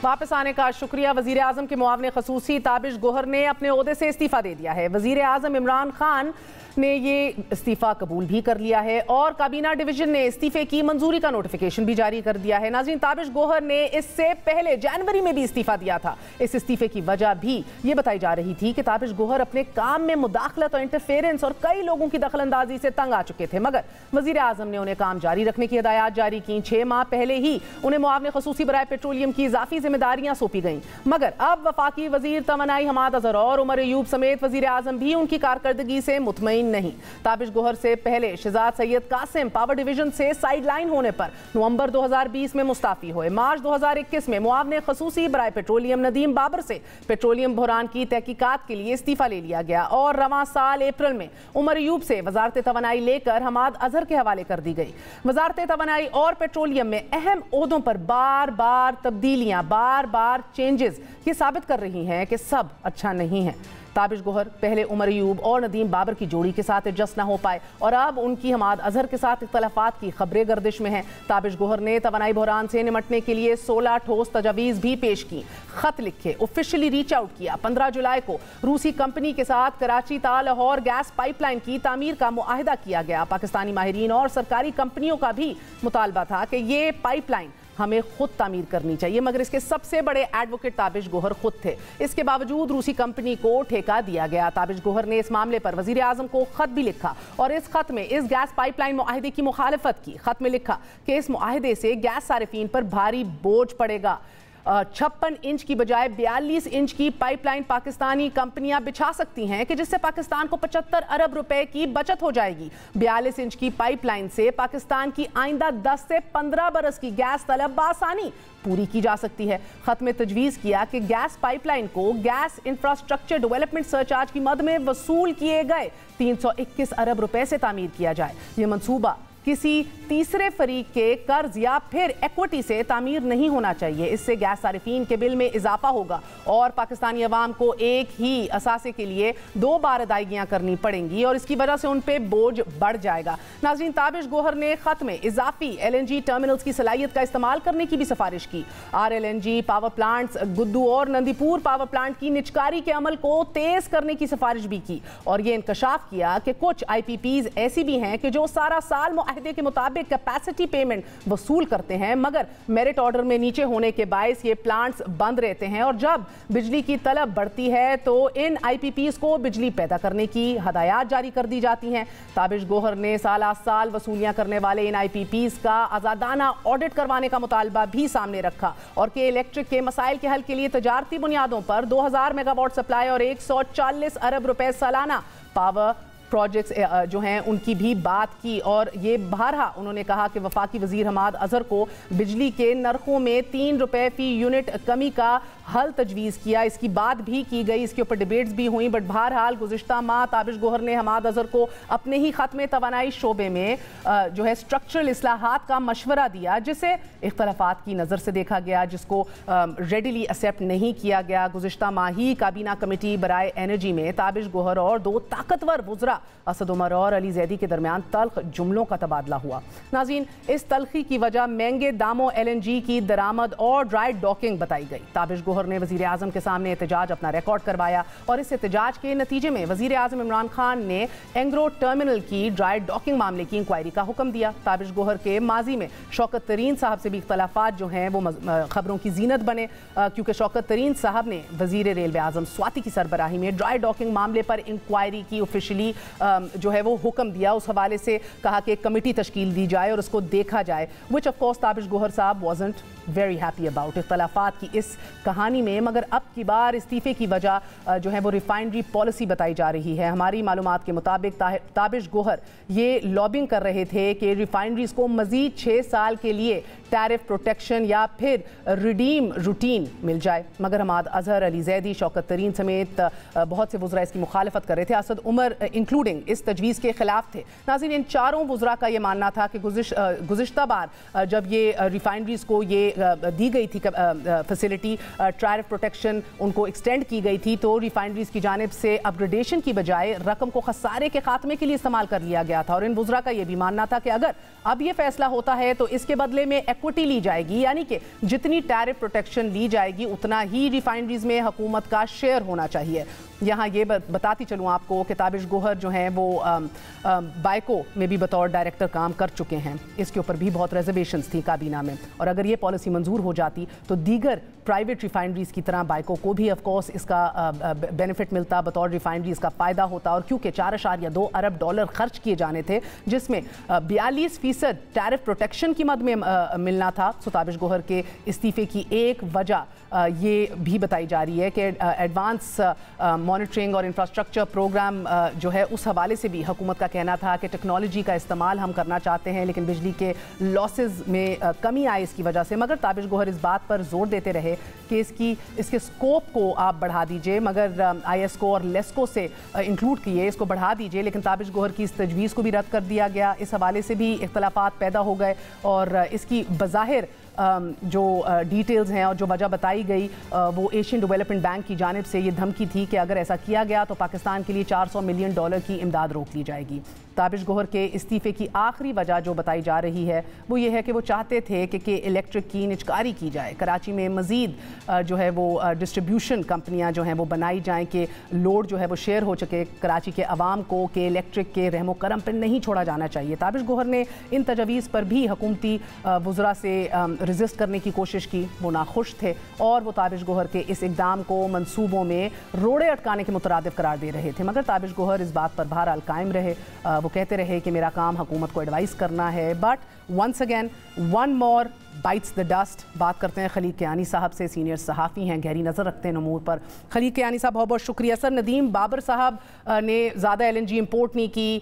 वापस आने का शुक्रिया। वजीर आजम के मुआवने खसूसी ताबिश गोहर ने अपने ओहदे से इस्तीफा दे दिया है। वजीर आजम इमरान खान ने ये इस्तीफा कबूल भी कर लिया है और काबीना डिवीजन ने इस्तीफे की मंजूरी का नोटिफिकेशन भी जारी कर दिया है। नाज़रीन ताबिश गोहर ने इससे पहले जनवरी में भी इस्तीफा दिया था। इस इस्तीफे की वजह भी ये बताई जा रही थी कि ताबिश गोहर अपने काम में मुदाखलत और इंटरफेरेंस और कई लोगों की दखलंदाजी से तंग आ चुके थे, मगर वजीर आजम ने उन्हें काम जारी रखने की हिदायत जारी की। 6 माह पहले ही उन्हें मुआवने खसूसी बराए पेट्रोलियम की इजाफी जिम्मेदारियां सौंपी गईं, मगर अब वफाकी वजीर तवानाई हमाद अजहर और उमर अयूब समेत वजीर आजम भी उनकी कारकर्दगी से मुतमईन नहीं। ताबिश गोहर से पहले शहजाद सैयद कासिम पावर डिवीजन से साइड लाइन होने पर नवंबर 2020 में मुस्ताफी हुए। मार्च 2021 में मुआवने खसूसी बराए पेट्रोलियम नदीम बाबर से पेट्रोलियम बहरान की तहकीकात के लिए इस्तीफा ले लिया गया और रवां साल अप्रैल में उमर अयूब से वजारत तवानाई लेकर हमाद अजहर के हवाले कर दी गई। वजारत तवानाई और पेट्रोलियम में अहम ओहदों पर बार बार तब्दीलियां, बार बार चेंजेस ये साबित कर रही हैं कि सब अच्छा नहीं है। ताबिश गोहर पहले उमर अयूब और नदीम बाबर की जोड़ी के साथ एडजस्ट ना हो पाए और अब उनकी हमाद अजहर के साथ इख्तलाफात की खबरें गर्दिश में हैं। ताबिश गोहर ने तवानाई बहरान से निमटने के लिए 16 ठोस तजावीज़ भी पेश की, खत लिखे, ऑफिशियली रीच आउट किया। 15 जुलाई को रूसी कंपनी के साथ कराची ता लाहौर गैस पाइपलाइन की तामीर का मुआहिदा किया गया। पाकिस्तानी माहिरीन और सरकारी कंपनियों का भी मुतालबा था कि ये पाइपलाइन हमें खुद तामीर करनी चाहिए, मगर इसके सबसे बड़े एडवोकेट ताबिश गौहर खुद थे। इसके बावजूद रूसी कंपनी को ठेका दिया गया। ताबिश गौहर ने इस मामले पर वजीर आजम को खत भी लिखा और इस खत में इस गैस पाइपलाइन मुआहदे की मुखालफत की। खत में लिखा कि इस मुआहदे से गैस सारिफीन पर भारी बोझ पड़ेगा। 56 इंच की बजाय 42 इंच की पाइपलाइन पाकिस्तानी कंपनियां बिछा सकती हैं कि जिससे पाकिस्तान को 75 अरब रुपए की बचत हो जाएगी। 42 इंच की पाइपलाइन से पाकिस्तान की आइंदा 10 से 15 बरस की गैस तलब बासानी पूरी की जा सकती है। खत में तजवीज़ किया कि गैस पाइपलाइन को गैस इंफ्रास्ट्रक्चर डेवलपमेंट सरचार्ज की मद में वसूल किए गए 321 अरब रुपए से तामीर किया जाए। यह मंसूबा किसी तीसरे फरीक के कर्ज या फिर इक्विटी से तामीर नहीं होना चाहिए। इससे गैस सारिफीन के बिल में इजाफा होगा और पाकिस्तानी अवाम को एक ही असासे के लिए 2 बार अदायगियां करनी पड़ेंगी और इसकी वजह से उन पे बोझ बढ़ जाएगा। नाज़रीन, ताबिश गौहर ने खत में इजाफी LNG टर्मिनल्स की सलाहियत का इस्तेमाल करने की भी सिफारिश की। RLNG पावर प्लांट्स, गुद्दू और नंदीपुर पावर प्लांट की निजकारी के अमल को तेज करने की सिफारिश भी की और ये इंकशाफ किया कि कुछ IPPs ऐसी भी हैं कि जो सारा साल मुआहदे के मुताबिक कैपेसिटी पेमेंट वसूल करते हैं, मगर मेरिट ऑर्डर में नीचे होने के बायस ये प्लांट्स बंद रहते हैं और जब बिजली की तलब बढ़ती है तो इन IPPs को बिजली पैदा करने की हदायत जारी कर दी जाती हैं। ताबिश गौहर ने साल साल वसूलियां करने वाले इन IPPs का आज़ादाना ऑडिट करवाने का मुतालबा भी सामने रखा और कि इलेक्ट्रिक के मसाइल के हल के लिए तजारती बुनियादों पर 2000 मेगावाट सप्लाई और 140 अरब रुपए सालाना पावर प्रोजेक्ट्स जो हैं उनकी भी बात की और ये बहरहा उन्होंने कहा कि वफाकी वजीर हमाद अजहर को बिजली के नरखों में 3 रुपए फी यूनिट कमी का हल तजवीज़ किया। इसकी बात भी की गई, इसके ऊपर डिबेट्स भी हुई, बट बहरहाल गुज़िश्ता माह ताबिश गौहर ने हमाद अजहर को अपने ही खत में तवानाई शोबे में जो है स्ट्रक्चरल इस्लाहात का मशवरा दिया, जिसे इख्तलाफात की नज़र से देखा गया, जिसको रेडिली एक्सेप्ट नहीं किया गया। गुज़िश्ता माह ही काबीना कमेटी बराए एनर्जी में ताबिश गौहर और 2 ताकतवर वज़रा असद उमर और अली जैदी के दरमियान तल्ख जुमलों का तबादला हुआ। नाज़रीन, इस तल्खी की वजह महंगे दामों LNG की दरामद और ड्राई डॉकिंग बताई गई। ताबिश गौहर ने वज़ीर आज़म के सामने एहतजाज अपना रिकॉर्ड करवाया और इस एहतजाज के नतीजे में वज़ीर आज़म इमरान खान ने एंग्रो टर्मिनल की ड्राई डॉकिंग मामले की इंक्वायरी का हुक्म दिया। ताबिश गौहर के माजी में शौकत तरीन साहब से भी इख्तलाफात जो हैं वो खबरों की जीनत बने, क्योंकि शौकत तरीन साहब ने वज़ीर रेलवे आज़म स्वाति की सरबराही में ड्राई डॉकिंग मामले पर इंक्वायरी की ऑफिशियली जो है वो हुक्म दिया। उस हवाले से कहा कि एक कमेटी तश्कील दी जाए और उसको देखा जाए, which of course Tabish Gohar साहब वाज़ंट वेरी हैप्पी अबाउट इख्तलाफात की इस कहानी में। मगर अब की बार इस्तीफे की वजह जो है वो रिफाइनरी पॉलिसी बताई जा रही है। हमारी मालूमात के मुताबिक ताबिश गौहर ये लॉबिंग कर रहे थे कि रिफाइनरीज को मजीद 6 साल के लिए टैरिफ प्रोटेक्शन या फिर रिडीम रूटीन मिल जाए, मगर हमाद अजहर, अली जैदी, शौकत तरीन समेत बहुत से वज़रा इसकी मुखालफत कर रहे थे। असद उमर इंक्लूडिंग इस तजवीज़ के खिलाफ थे। नाज़रीन, इन चारों वज़रा का ये मानना था कि गुज़िश्ता बार जब ये रिफाइनरीज को ये दी गई थी फैसिलिटी, टैरिफ प्रोटेक्शन उनको एक्सटेंड की गई थी, तो रिफाइनरीज की जानिब से अपग्रेडेशन की बजाय रकम को खसारे के खात्मे के लिए इस्तेमाल कर लिया गया था। और इन वज़रा का ये भी मानना था कि अगर अब ये फैसला होता है तो इसके बदले में इक्विटी ली जाएगी, यानी कि जितनी टैरिफ प्रोटेक्शन ली जाएगी उतना ही रिफाइनरीज में हुकूमत का शेयर होना चाहिए। यहाँ ये बताती चलूँ आपको कि ताबिश गौहर जो हैं वो बाइको में भी बतौर डायरेक्टर काम कर चुके हैं। इसके ऊपर भी बहुत रिजर्वेशंस थी काबीना में, और अगर ये पॉलिसी मंजूर हो जाती तो दीगर प्राइवेट रिफाइनरीज की तरह बाइको को भी ऑफ कोर्स इसका बेनिफिट मिलता, बतौर रिफाइनरीज का फ़ायदा होता। और क्योंकि 4.2 अरब डॉलर खर्च किए जाने थे, जिसमें 42% टैरिफ प्रोटेक्शन की मद में मिलना था, सो ताबिश गौहर के इस्तीफे की एक वजह ये भी बताई जा रही है कि एडवांस मॉनिटरिंग और इंफ्रास्ट्रक्चर प्रोग्राम जो है उस हवाले से भी हुकूमत का कहना था कि टेक्नोलॉजी का इस्तेमाल हम करना चाहते हैं, लेकिन बिजली के लॉसेस में कमी आई इसकी वजह से। मगर ताबिश गौहर इस बात पर जोर देते रहे कि इसके स्कोप को आप बढ़ा दीजिए, मगर ISCO और लेस्को से इंक्लूड किए, इसको बढ़ा दीजिए, लेकिन ताबिश गौहर की इस तजवीज़ को भी रद्द कर दिया गया। इस हवाले से भी इख्तलाफात पैदा हो गए और इसकी बज़ाहिर जो डिटेल्स हैं और जो वजह बताई गई वो एशियन डेवलपमेंट बैंक की जानिब से ये धमकी थी कि अगर ऐसा किया गया तो पाकिस्तान के लिए $400 मिलियन की इमदाद रोक ली जाएगी। ताबिश गौहर के इस्तीफे की आखिरी वजह जो बताई जा रही है वो ये है कि वो चाहते थे कि इलेक्ट्रिक की निजकारी की जाए, कराची में मज़ीद जो है वो डिस्ट्रीब्यूशन कंपनियां जो हैं वो बनाई जाएं कि लोड जो है वो शेयर हो सके कराची के अवाम को, कि इलेक्ट्रिक के रहमो करम पर नहीं छोड़ा जाना चाहिए। ताबिश गौहर ने इन तजवीज़ पर भी हुकूमती वज़रा से रेजिस्ट करने की कोशिश की, वो नाखुश थे और वो ताबिश गौहर के इस इकदाम को मंसूबों में रोड़े अटकाने के मुतरादिफ करार दे रहे थे। मगर ताबिश गौहर इस बात पर बहरहाल कायम रहे। वो कहते रहे कि मेरा काम हुकूमत को एडवाइस करना है। But once again one more bites the dust. बात करते हैं खलीक कियानी साहब से, सीनियर सहाफ़ी हैं, गहरी नज़र रखते हैं उमूर पर। खलीक कियानी साहब बहुत बहुत शुक्रिया। सर, नदीम बाबर साहब ने ज़्यादा LNG इंपोर्ट नहीं की,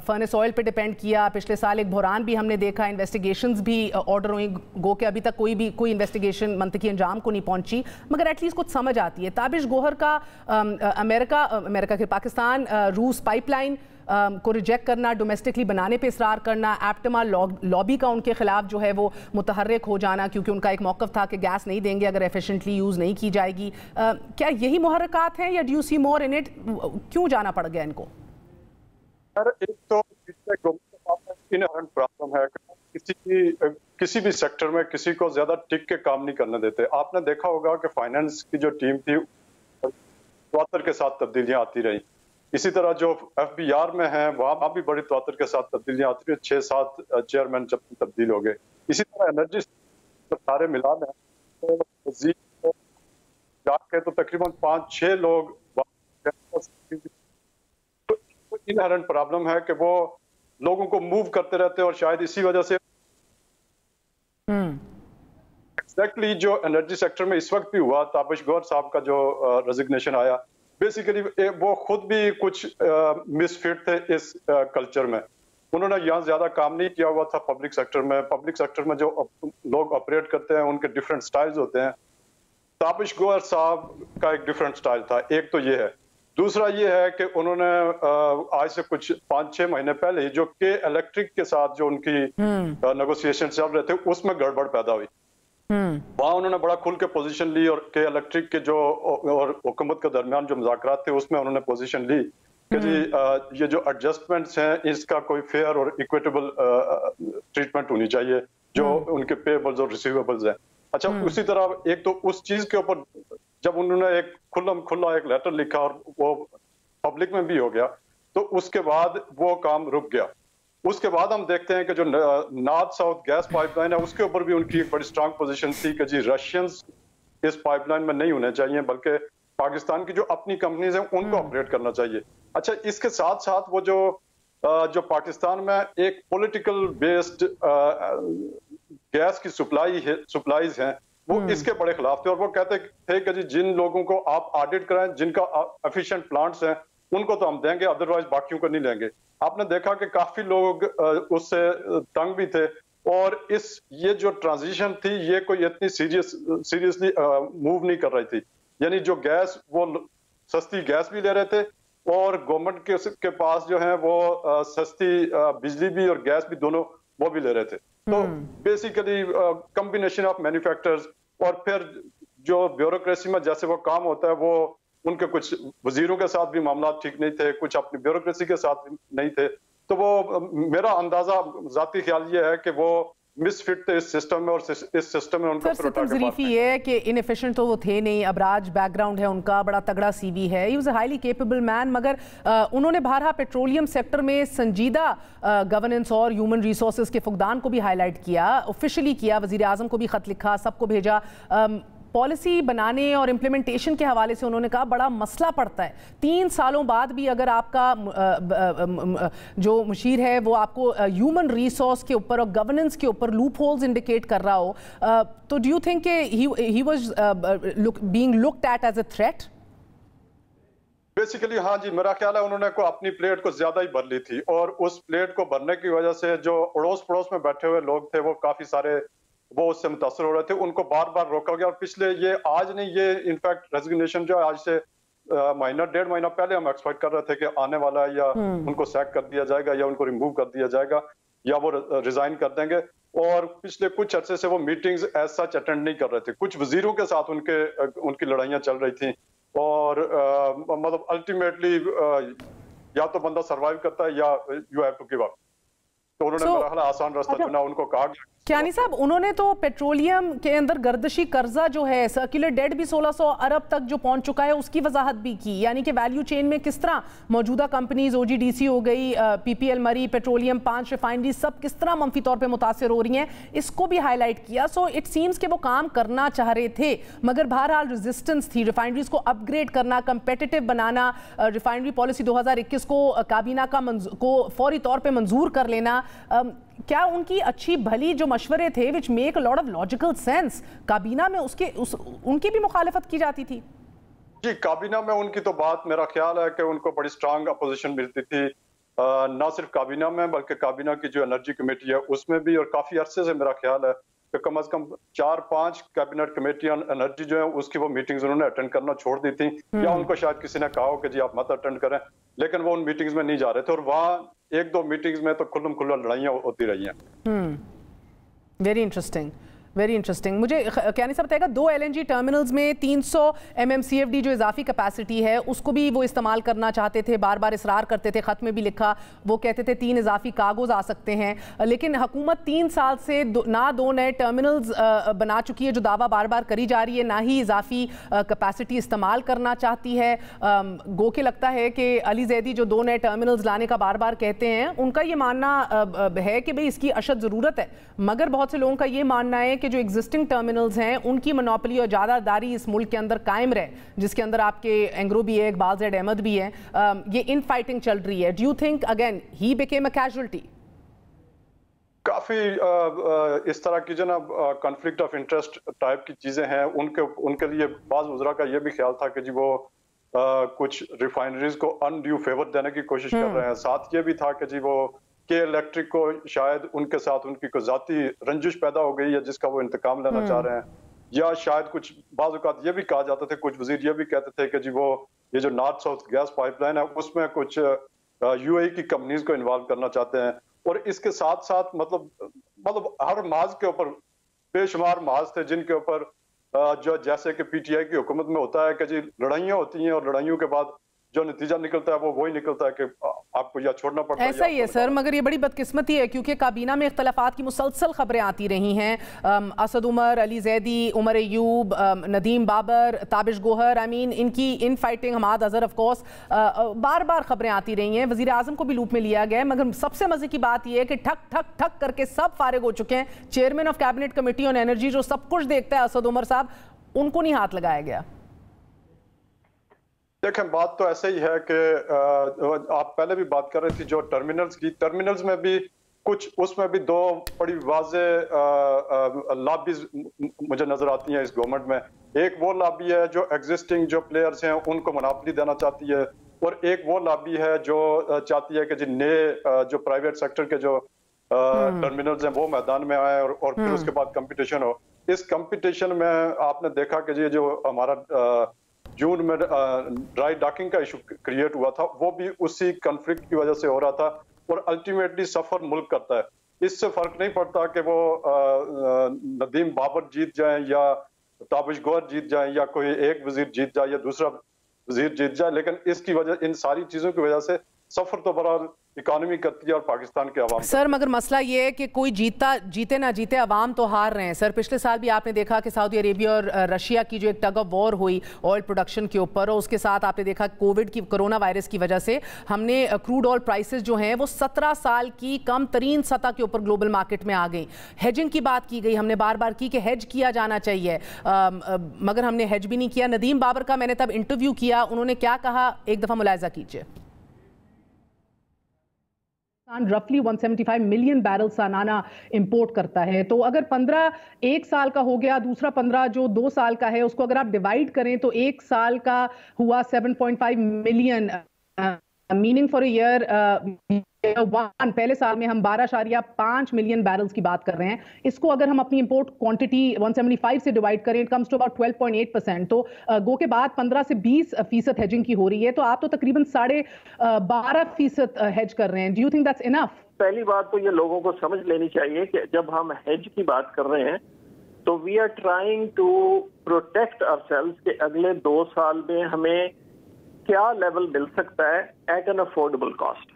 फर्नेस ऑयल पे डिपेंड किया। पिछले साल एक बहरान भी हमने देखा, इन्वेस्टिगेशंस भी ऑर्डर हुई, गो के अभी तक कोई इन्वेस्टिगेशन मंतकी अंजाम को नहीं पहुंची। मगर एटलीस्ट कुछ समझ आती है। ताबिश गौहर का अमेरिका के पाकिस्तान रूस पाइपलाइन को रिजेक्ट करना, डोमेस्टिकली बनाने पे इसरार करना, एप्टमा लॉबी का उनके खिलाफ जो है वो मुतहर्रिक हो जाना, क्योंकि उनका एक मौक़िफ़ था कि गैस नहीं देंगे अगर एफिशिएंटली यूज़ नहीं की जाएगी। क्या यही मुहर्रिकात हैं या do you see more in it? क्यों जाना पड़ गया इनको? सर, एक तो इनहेरेंट प्रॉब्लम है, किसी भी सेक्टर में किसी को ज्यादा टिक के काम नहीं करने देते। आपने देखा होगा कि फाइनेंस की जो टीम थी 74 के साथ तब्दीलियां आती रही। इसी तरह जो FBR में है वहां भी बड़ी तौर के साथ तब्दीलियां आती रही, 6-7 चेयरमैन जब तब्दील हो गए। इसी तरह एनर्जी सारे मिला में तो जाके तो तकरीबन 5-6 लोग इनहेरेंट प्रॉब्लम है कि वो लोगों को मूव करते रहते हैं और शायद इसी वजह से एग्जैक्टली जो एनर्जी सेक्टर में इस वक्त भी हुआ, ताबिश गौहर साहब का जो रेजिग्नेशन आया, बेसिकली वो खुद भी कुछ मिसफिट थे इस कल्चर में। उन्होंने यहाँ ज्यादा काम नहीं किया हुआ था पब्लिक सेक्टर में। पब्लिक सेक्टर में जो लोग ऑपरेट करते हैं उनके डिफरेंट स्टाइल्स होते हैं। ताबिश गौहर साहब का एक डिफरेंट स्टाइल था, एक तो ये है। दूसरा ये है कि उन्होंने आज से कुछ 5-6 महीने पहले ही जो के इलेक्ट्रिक के साथ जो उनकी नेगोशिएशन चल रहे थे उसमें गड़बड़ पैदा हुई। वहां उन्होंने बड़ा खुल के पोजीशन ली और के इलेक्ट्रिक के जो और हुकूमत के दरमियान जो मुज़ाकरात थे उसमें उन्होंने पोजीशन ली कि जी ये जो एडजस्टमेंट्स हैं इसका कोई फेयर और इक्विटेबल ट्रीटमेंट होनी चाहिए जो उनके पेबल्स और रिसीवेबल्स हैं। अच्छा, उसी तरह एक तो उस चीज के ऊपर जब उन्होंने एक खुला एक लेटर लिखा और वो पब्लिक में भी हो गया, तो उसके बाद वो काम रुक गया। उसके बाद हम देखते हैं कि जो नॉर्थ साउथ गैस पाइपलाइन है उसके ऊपर भी उनकी एक बड़ी स्ट्रांग पोजीशन थी कि जी रशियंस इस पाइपलाइन में नहीं होने चाहिए, बल्कि पाकिस्तान की जो अपनी कंपनीज हैं उनको ऑपरेट करना चाहिए। अच्छा, इसके साथ साथ वो जो पाकिस्तान में एक पॉलिटिकल बेस्ड गैस की सप्लाईज हैं वो इसके बड़े खिलाफ थे और वो कहते थे कि जी जिन लोगों को आप ऑडिट कराएं, जिनका एफिशिएंट प्लांट्स हैं उनको तो हम देंगे, अदरवाइज बाकियों को नहीं लेंगे। आपने देखा कि काफी लोग उससे तंग भी थे और ये जो ट्रांजिशन थी ये कोई इतनी सीरियसली मूव नहीं कर रही थी। यानी जो गैस वो सस्ती गैस भी ले रहे थे और गवर्नमेंट के पास जो है वो सस्ती बिजली भी और गैस भी दोनों वो भी ले रहे थे। तो बेसिकली कॉम्बिनेशन ऑफ मैन्युफैक्चरर्स और फिर जो ब्यूरोक्रेसी में जैसे वो काम होता है वो उनके कुछ वजीरों के साथ भी मामला ठीक नहीं थे, कुछ अपनी ब्यूरोक्रेसी के साथ नहीं थे। तो वो मेरा अंदाजा जाती ख्याल ये है कि वो मिसफिट थे इस सिस्टम में और इस सिस्टम में उनका ज़रीफी ये है कि इनएफिशिएंट तो वो थे नहीं। अबराज बैकग्राउंड है उनका, बड़ा तगड़ा CV है, he was a highly capable man, मगर उन्होंने बारहा पेट्रोलियम सेक्टर में संजीदा गवर्नेंस और ह्यूमन रिसोर्सेज के फुकदान को भी हाईलाइट किया, ऑफिशियली किया, वज़ीर आज़म को भी ख़त लिखा, सबको भेजा। पॉलिसी बनाने और इम्प्लीमेंटेशन के हवाले से उन्होंने कहा बड़ा मसला पड़ता है। 3 सालों बाद भी अगर आपका जो मुशीर है वो आपको ह्यूमन रिसोर्स के ऊपर और गवर्नेंस के ऊपर लूप होल्स इंडिकेट कर रहा हो, तो do you think he was being looked at as a threat? Basically हाँ जी, मेरा ख्याल है उन्होंने को अपनी प्लेट को ज्यादा ही भर ली थी और उस प्लेट को भरने की वजह से जो अड़ोस पड़ोस में बैठे हुए लोग थे वो काफी सारे वो उससे मुतासर हो रहे थे, उनको बार बार रोका गया। और पिछले ये आज नहीं, ये इनफैक्ट रेजिग्नेशन जो आज से महीना 1.5 महीना पहले हम एक्सपेक्ट कर रहे थे कि आने वाला है या उनको सैक कर दिया जाएगा या उनको रिमूव कर दिया जाएगा या वो रिजाइन कर देंगे। और पिछले कुछ अरसे से वो मीटिंग्स एज सच अटेंड नहीं कर रहे थे। कुछ वजीरों के साथ उनकी लड़ाइयाँ चल रही थी और मतलब अल्टीमेटली या तो बंदा सर्वाइव करता है या you have to give up. तो उन्होंने मेरा ख्याल आसान रास्ता चुना, उनको कहा गया कियानी साहब, उन्होंने तो पेट्रोलियम के अंदर गर्दिशी कर्जा जो है, सर्कुलर डेट भी 1600 अरब तक जो पहुंच चुका है, उसकी वजाहत भी की, यानी कि वैल्यू चेन में किस तरह मौजूदा कंपनीज, OGDC हो गई, PPL मरी, पेट्रोलियम, 5 रिफाइनरी, सब किस तरह मंफी तौर पे मुतासर हो रही हैं, इसको भी हाईलाइट किया। सो इट सीम्स कि वो काम करना चाह रहे थे, मगर बहरहाल रेजिस्टेंस थी। रिफाइनरीज को अपग्रेड करना, कंपेटिटिव बनाना, रिफाइनरी पॉलिसी 2021 को काबीना को फौरी तौर पर मंजूर कर लेना, क्या उनकी अच्छी भली जो मशवरे थे which make a lot of logical sense, काबीना में उनकी भी मुखालफत की जाती थी? जी, काबीना में उनकी तो बात, मेरा ख्याल है कि उनको बड़ी स्ट्रांग अपोजिशन मिलती थी, ना सिर्फ काबीना में बल्कि काबीना की जो एनर्जी कमेटी है उसमें भी, और काफी अरसे से मेरा ख्याल है कि कम से कम 4-5 कैबिनेट कमेटी ऑन एनर्जी जो है उसकी वो मीटिंग्स उन्होंने अटेंड करना छोड़ दी थी, या उनको शायद किसी ने कहा हो कि जी आप मत अटेंड करें, लेकिन वो उन मीटिंग्स में नहीं जा रहे थे, और वहाँ 1-2 मीटिंग्स में तो खुल्लम खुल्ला लड़ाइयाँ होती रही हैं। Very interesting, very interesting. मुझे कियानी साहब बताएगा, 2 LNG टर्मिनल्स में 300 MMCFD जो इजाफी कैपेसिटी है उसको भी वो इस्तेमाल करना चाहते थे, बार बार इसरार करते थे, ख़त में भी लिखा, वो कहते थे 3 इजाफी कागोज आ सकते हैं, लेकिन हुकूमत 3 साल से ना 2 नए टर्मिनल्स बना चुकी है, जो दावा बार बार करी जा रही है, ना ही इजाफी कैपेसिटी इस्तेमाल करना चाहती है। गो के लगता है कि अली जैदी जो 2 नए टर्मिनल्स लाने का बार बार कहते हैं, उनका ये मानना है कि भाई इसकी अशद ज़रूरत है, मगर बहुत से लोगों का ये मानना है कि जो एग्जिस्टिंग टर्मिनल्स हैं उनकी मोनोपोली और ज़्यादादारी इस मुल्क के अंदर कायम रहे, जिसके अंदर आपके एंग्रो भी है, इकबाल ज़ैद अहमद भी है, ये इन फाइटिंग चल रही है। Do you think again he became a casualty? काफी इस तरह की जो ना कॉन्फ्लिक्ट ऑफ इंटरेस्ट टाइप की चीजें हैं, उनके लिए बाज़ वज़रा का ये भी ख्याल था कि जी वो कुछ रिफाइनरीज को अनड्यू फेवर देने की कोशिश कर रहे हैं। साथ ये भी था कि जी वो के इलेक्ट्रिक को शायद उनके साथ उनकी कोई जाती रंजिश पैदा हो गई है जिसका वो इंतकाम लेना चाह रहे हैं, या शायद कुछ बाज़ औक़ात ये भी कहा जाता था, कुछ वज़ीर ये भी कहते थे कि जी वो ये जो नॉर्थ साउथ गैस पाइपलाइन है उसमें कुछ UAE की कंपनीज को इन्वॉल्व करना चाहते हैं। और इसके साथ साथ मतलब हर माज के ऊपर बेशुमार माज थे जिनके ऊपर जो जैसे कि PTI की हुकूमत में होता है कि जी लड़ाइयाँ होती हैं, और लड़ाइयों के बाद जो नतीजा निकलता है वो वही निकलता है कि आपको या छोड़ना पड़ता है। ऐसा ही है सर, मगर ये बड़ी बदकिस्मती है क्योंकि काबीना में इख्तलाफात की मुसलसल खबरें आती रही हैं। असद उमर, अली जैदी, उमर अयूब, नदीम बाबर, ताबिश गोहर, आई मीन इनकी infighting, Hammad Azhar of course, बार बार खबरें आती रही हैं। वज़ीर आज़म को भी लूप में लिया गया है, मगर सबसे मजे की बात यह है कि ठक ठक ठक करके सब फारिग हो चुके हैं। Chairman of cabinet committee on energy जो सब कुछ देखता है, असद उमर साहब, उनको नहीं हाथ लगाया गया। देखें, बात तो ऐसे ही है कि आप पहले भी बात कर रही थी जो टर्मिनल्स की, टर्मिनल्स में भी कुछ, उसमें भी 2 बड़ी वाज़ेह लॉबीज मुझे नजर आती हैं इस गवर्नमेंट में। एक वो लॉबी है जो एग्जिस्टिंग जो प्लेयर्स हैं उनको मोनोपोली देना चाहती है, और एक वो लॉबी है जो चाहती है कि जी नए जो प्राइवेट सेक्टर के जो टर्मिनल्स हैं वो मैदान में आए और फिर उसके बाद कंपटीशन हो। इस कंपटीशन में आपने देखा कि जी जो हमारा जून में ड्राई डॉकिंग का इशू क्रिएट हुआ था, वो भी उसी कॉन्फ्लिक्ट की वजह से हो रहा था, और अल्टीमेटली सफर मुल्क करता है। इससे फर्क नहीं पड़ता कि वो नदीम बाबर जीत जाएं या ताबिश गोहर जीत जाएं या कोई एक वजीर जीत जाए या दूसरा वजीर जीत जाए, लेकिन इसकी वजह, इन सारी चीजों की वजह से सफर तो बड़ा इकोनॉमी करती है और पाकिस्तान के अवाम। सर मगर मसला ये है कि कोई जीते ना जीते अवाम तो हार रहे हैं। सर पिछले साल भी आपने देखा कि सऊदी अरेबिया और रशिया की जो एक टग ऑफ वॉर हुई ऑयल प्रोडक्शन के ऊपर, और उसके साथ आपने देखा कोविड की, कोरोना वायरस की वजह से हमने क्रूड ऑयल प्राइसेस जो हैं वो 17 साल की कम तरीन सतह के ऊपर ग्लोबल मार्केट में आ गई। हेजिंग की बात की गई, हमने बार बार की कि हेज किया जाना चाहिए, मगर हमने हेज भी नहीं किया। नदीम बाबर का मैंने तब इंटरव्यू किया, उन्होंने क्या कहा, एक दफ़ा मुलाहिजा कीजिए। रफली 175 मिलियन बैरल सालाना इंपोर्ट करता है, तो अगर 15 एक साल का हो गया, दूसरा 15 जो 2 साल का है, उसको अगर आप डिवाइड करें तो एक साल का हुआ 7.5 million, meaning for a year 1 पहले साल में हम 12.5 मिलियन बैरल्स की बात कर रहे हैं। इसको अगर हम अपनी इंपोर्ट क्वांटिटी 175 से डिवाइड करें, इट कम्स टू अबाउट 12.8%। तो गो के बाद 15 से 20% हेजिंग की हो रही है, तो आप तो तकरीबन 12.5% हेज कर रहे हैं। Do you think that's enough? पहली बात तो ये लोगों को समझ लेनी चाहिए कि जब हम हेज की बात कर रहे हैं तो we are trying to protect ourselves के अगले 2 साल में हमें क्या लेवल मिल सकता है एट एन अफोर्डेबल कॉस्ट।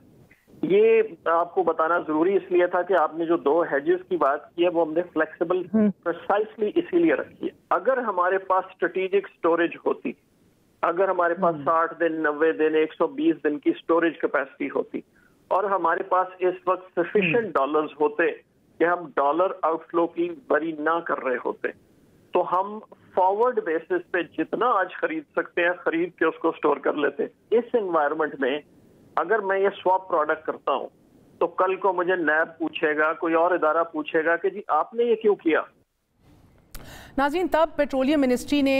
ये आपको बताना जरूरी इसलिए था कि आपने जो 2 हेजेस की बात की है वो हमने फ्लेक्सिबल प्रिसाइसली इसीलिए रखी है। अगर हमारे पास स्ट्रेटेजिक स्टोरेज होती, अगर हमारे पास 60 दिन, 90 दिन, 120 दिन की स्टोरेज कैपेसिटी होती और हमारे पास इस वक्त सफिशिएंट डॉलर्स होते कि हम डॉलर आउटफ्लो की वरी ना कर रहे होते, तो हम फॉरवर्ड बेसिस पे जितना आज खरीद सकते हैं खरीद के उसको स्टोर कर लेते। इस एनवायरनमेंट में अगर मैं ये स्वैप प्रोडक्ट करता हूं तो कल को मुझे नैब पूछेगा, कोई और इदारा पूछेगा कि जी आपने ये क्यों किया। नाज़रीन, तब पेट्रोलियम मिनिस्ट्री ने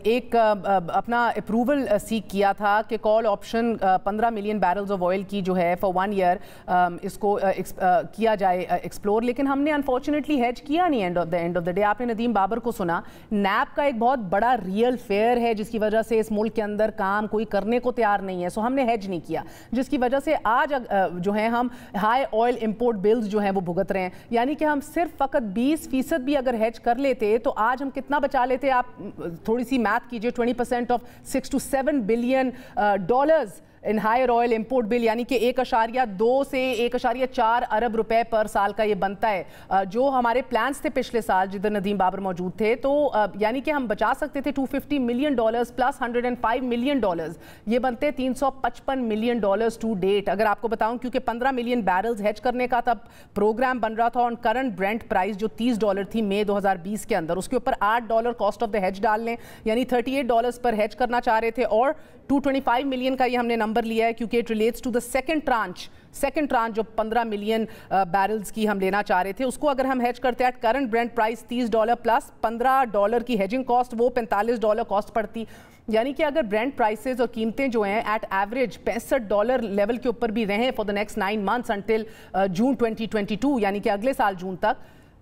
एक अपना अप्रूवल सीक किया था कि call option 15 million barrels of oil की जो है फॉर 1 ईयर इसको किया जाए एक्सप्लोर, लेकिन हमने अनफॉर्चुनेटली हेज किया नहीं एंड ऑफ द डे। आपने नदीम बाबर को सुना, नैब का एक बहुत बड़ा रियल फेयर है जिसकी वजह से इस मुल्क के अंदर काम कोई करने को तैयार नहीं है, सो हमने हेज नहीं किया, जिसकी वजह से आज जो है हम हाई ऑयल इम्पोर्ट बिल्स जो हैं वो भुगत रहे हैं। यानी कि हम सिर्फ फ़कत 20% भी अगर हेज कर लेते तो आज हम कितना बचा लेते? आप थोड़ी सी मैथ कीजिए, 20% of $6 to 7 billion in higher oil import bill, यानी कि 1.2 से 1.4 अरब रुपए पर साल का ये बनता है। जो हमारे प्लान्स थे पिछले साल जिधर नदीम बाबर मौजूद थे, तो यानी कि हम बचा सकते थे $250 मिलियन प्लस $105 मिलियन, ये बनते $355 मिलियन टू डेट। अगर आपको बताऊं, क्योंकि 15 मिलियन बैरल्स हेज करने का तब प्रोग्राम बन रहा था ऑन करंट ब्रेंट प्राइस जो $30 थी मई 2020 के अंदर, उसके ऊपर $8 कॉस्ट ऑफ द हेज डाल लें, यानी $38 पर हेज करना चाह रहे थे, और 225 मिलियन का ये हमने नंबर लिया है क्योंकि it relates to the second tranche जो 15 मिलियन बैरल्स की हम लेना चाह रहे थे, उसको अगर हम हेज करते हैं at current Brent price $30 plus $15 की हेजिंग कॉस्ट, वो $45 कॉस्ट पड़ती। यानी कि अगर ब्रेंट प्राइसेस और कीमतें जो हैं एट एवरेज $65 लेवल के ऊपर भी रहें for the next 9 months until June 2022, यानी कि अगले साल जून तक,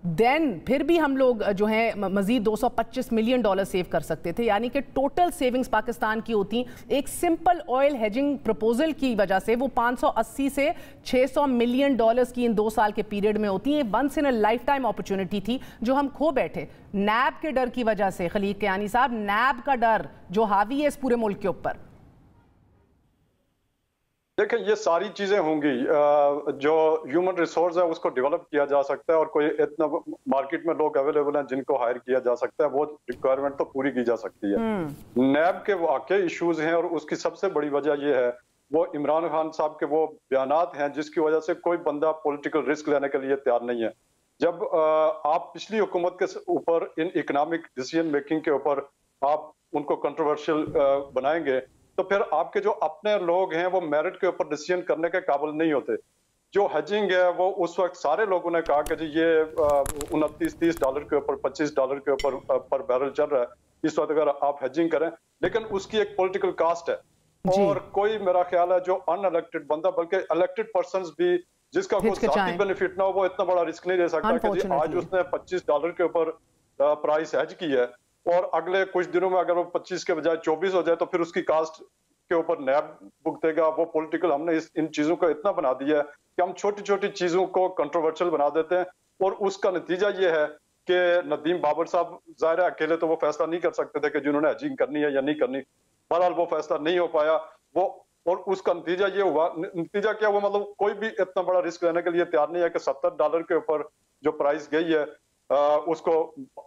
देन फिर भी हम लोग जो है मजीद $225 मिलियन सेव कर सकते थे। यानी कि टोटल सेविंग्स पाकिस्तान की होती एक सिंपल ऑयल हेजिंग प्रपोजल की वजह से वो 580 से 600 मिलियन डॉलर्स की इन 2 साल के पीरियड में होती है। Once in a lifetime opportunity थी जो हम खो बैठे नैब के डर की वजह से। खलीक कियानी साहब, नैब का डर जो हावी है इस पूरे मुल्क के ऊपर। देखिए, ये सारी चीजें होंगी, जो ह्यूमन रिसोर्स है उसको डेवलप किया जा सकता है और कोई इतना मार्केट में लोग अवेलेबल हैं जिनको हायर किया जा सकता है, वो रिक्वायरमेंट तो पूरी की जा सकती है। नैब के वाकई इश्यूज हैं और उसकी सबसे बड़ी वजह ये है वो इमरान खान साहब के वो बयानात हैं जिसकी वजह से कोई बंदा पॉलिटिकल रिस्क लेने के लिए तैयार नहीं है। जब आप पिछली हुकूमत के ऊपर इन इकोनॉमिक डिसीजन मेकिंग के ऊपर आप उनको कंट्रोवर्शियल बनाएंगे तो फिर आपके जो अपने लोग हैं वो मेरिट के ऊपर डिसीजन करने के काबिल नहीं होते। जो हेजिंग है वो उस वक्त सारे लोगों ने कहा कि जी ये $29-30 के ऊपर $25 के ऊपर पर बैरल चल रहा है, इस वक्त अगर आप हेजिंग करें, लेकिन उसकी एक पॉलिटिकल कास्ट है और कोई मेरा ख्याल है जो अनइलेक्टेड बंदा, बल्कि इलेक्टेड पर्संस भी जिसका कोई जाती बेनिफिट ना हो, वो इतना बड़ा रिस्क नहीं ले सकता कि जी आज उसने $25 के ऊपर प्राइस हेज की है और अगले कुछ दिनों में अगर वो 25 के बजाय 24 हो जाए तो फिर उसकी कास्ट के ऊपर नैब भुगतेगा। वो पॉलिटिकल हमने इन चीजों को इतना बना दिया है कि हम छोटी छोटी चीजों को कंट्रोवर्शियल बना देते हैं और उसका नतीजा ये है कि नदीम बाबर साहब जाहिर है अकेले तो वो फैसला नहीं कर सकते थे कि जिन्होंने हेजिंग करनी है या नहीं करनी, बहरहाल वो फैसला नहीं हो पाया वो, और उसका नतीजा ये हुआ, नतीजा क्या हुआ, मतलब कोई भी इतना बड़ा रिस्क लेने के लिए तैयार नहीं है कि $70 के ऊपर जो प्राइस गई है उसको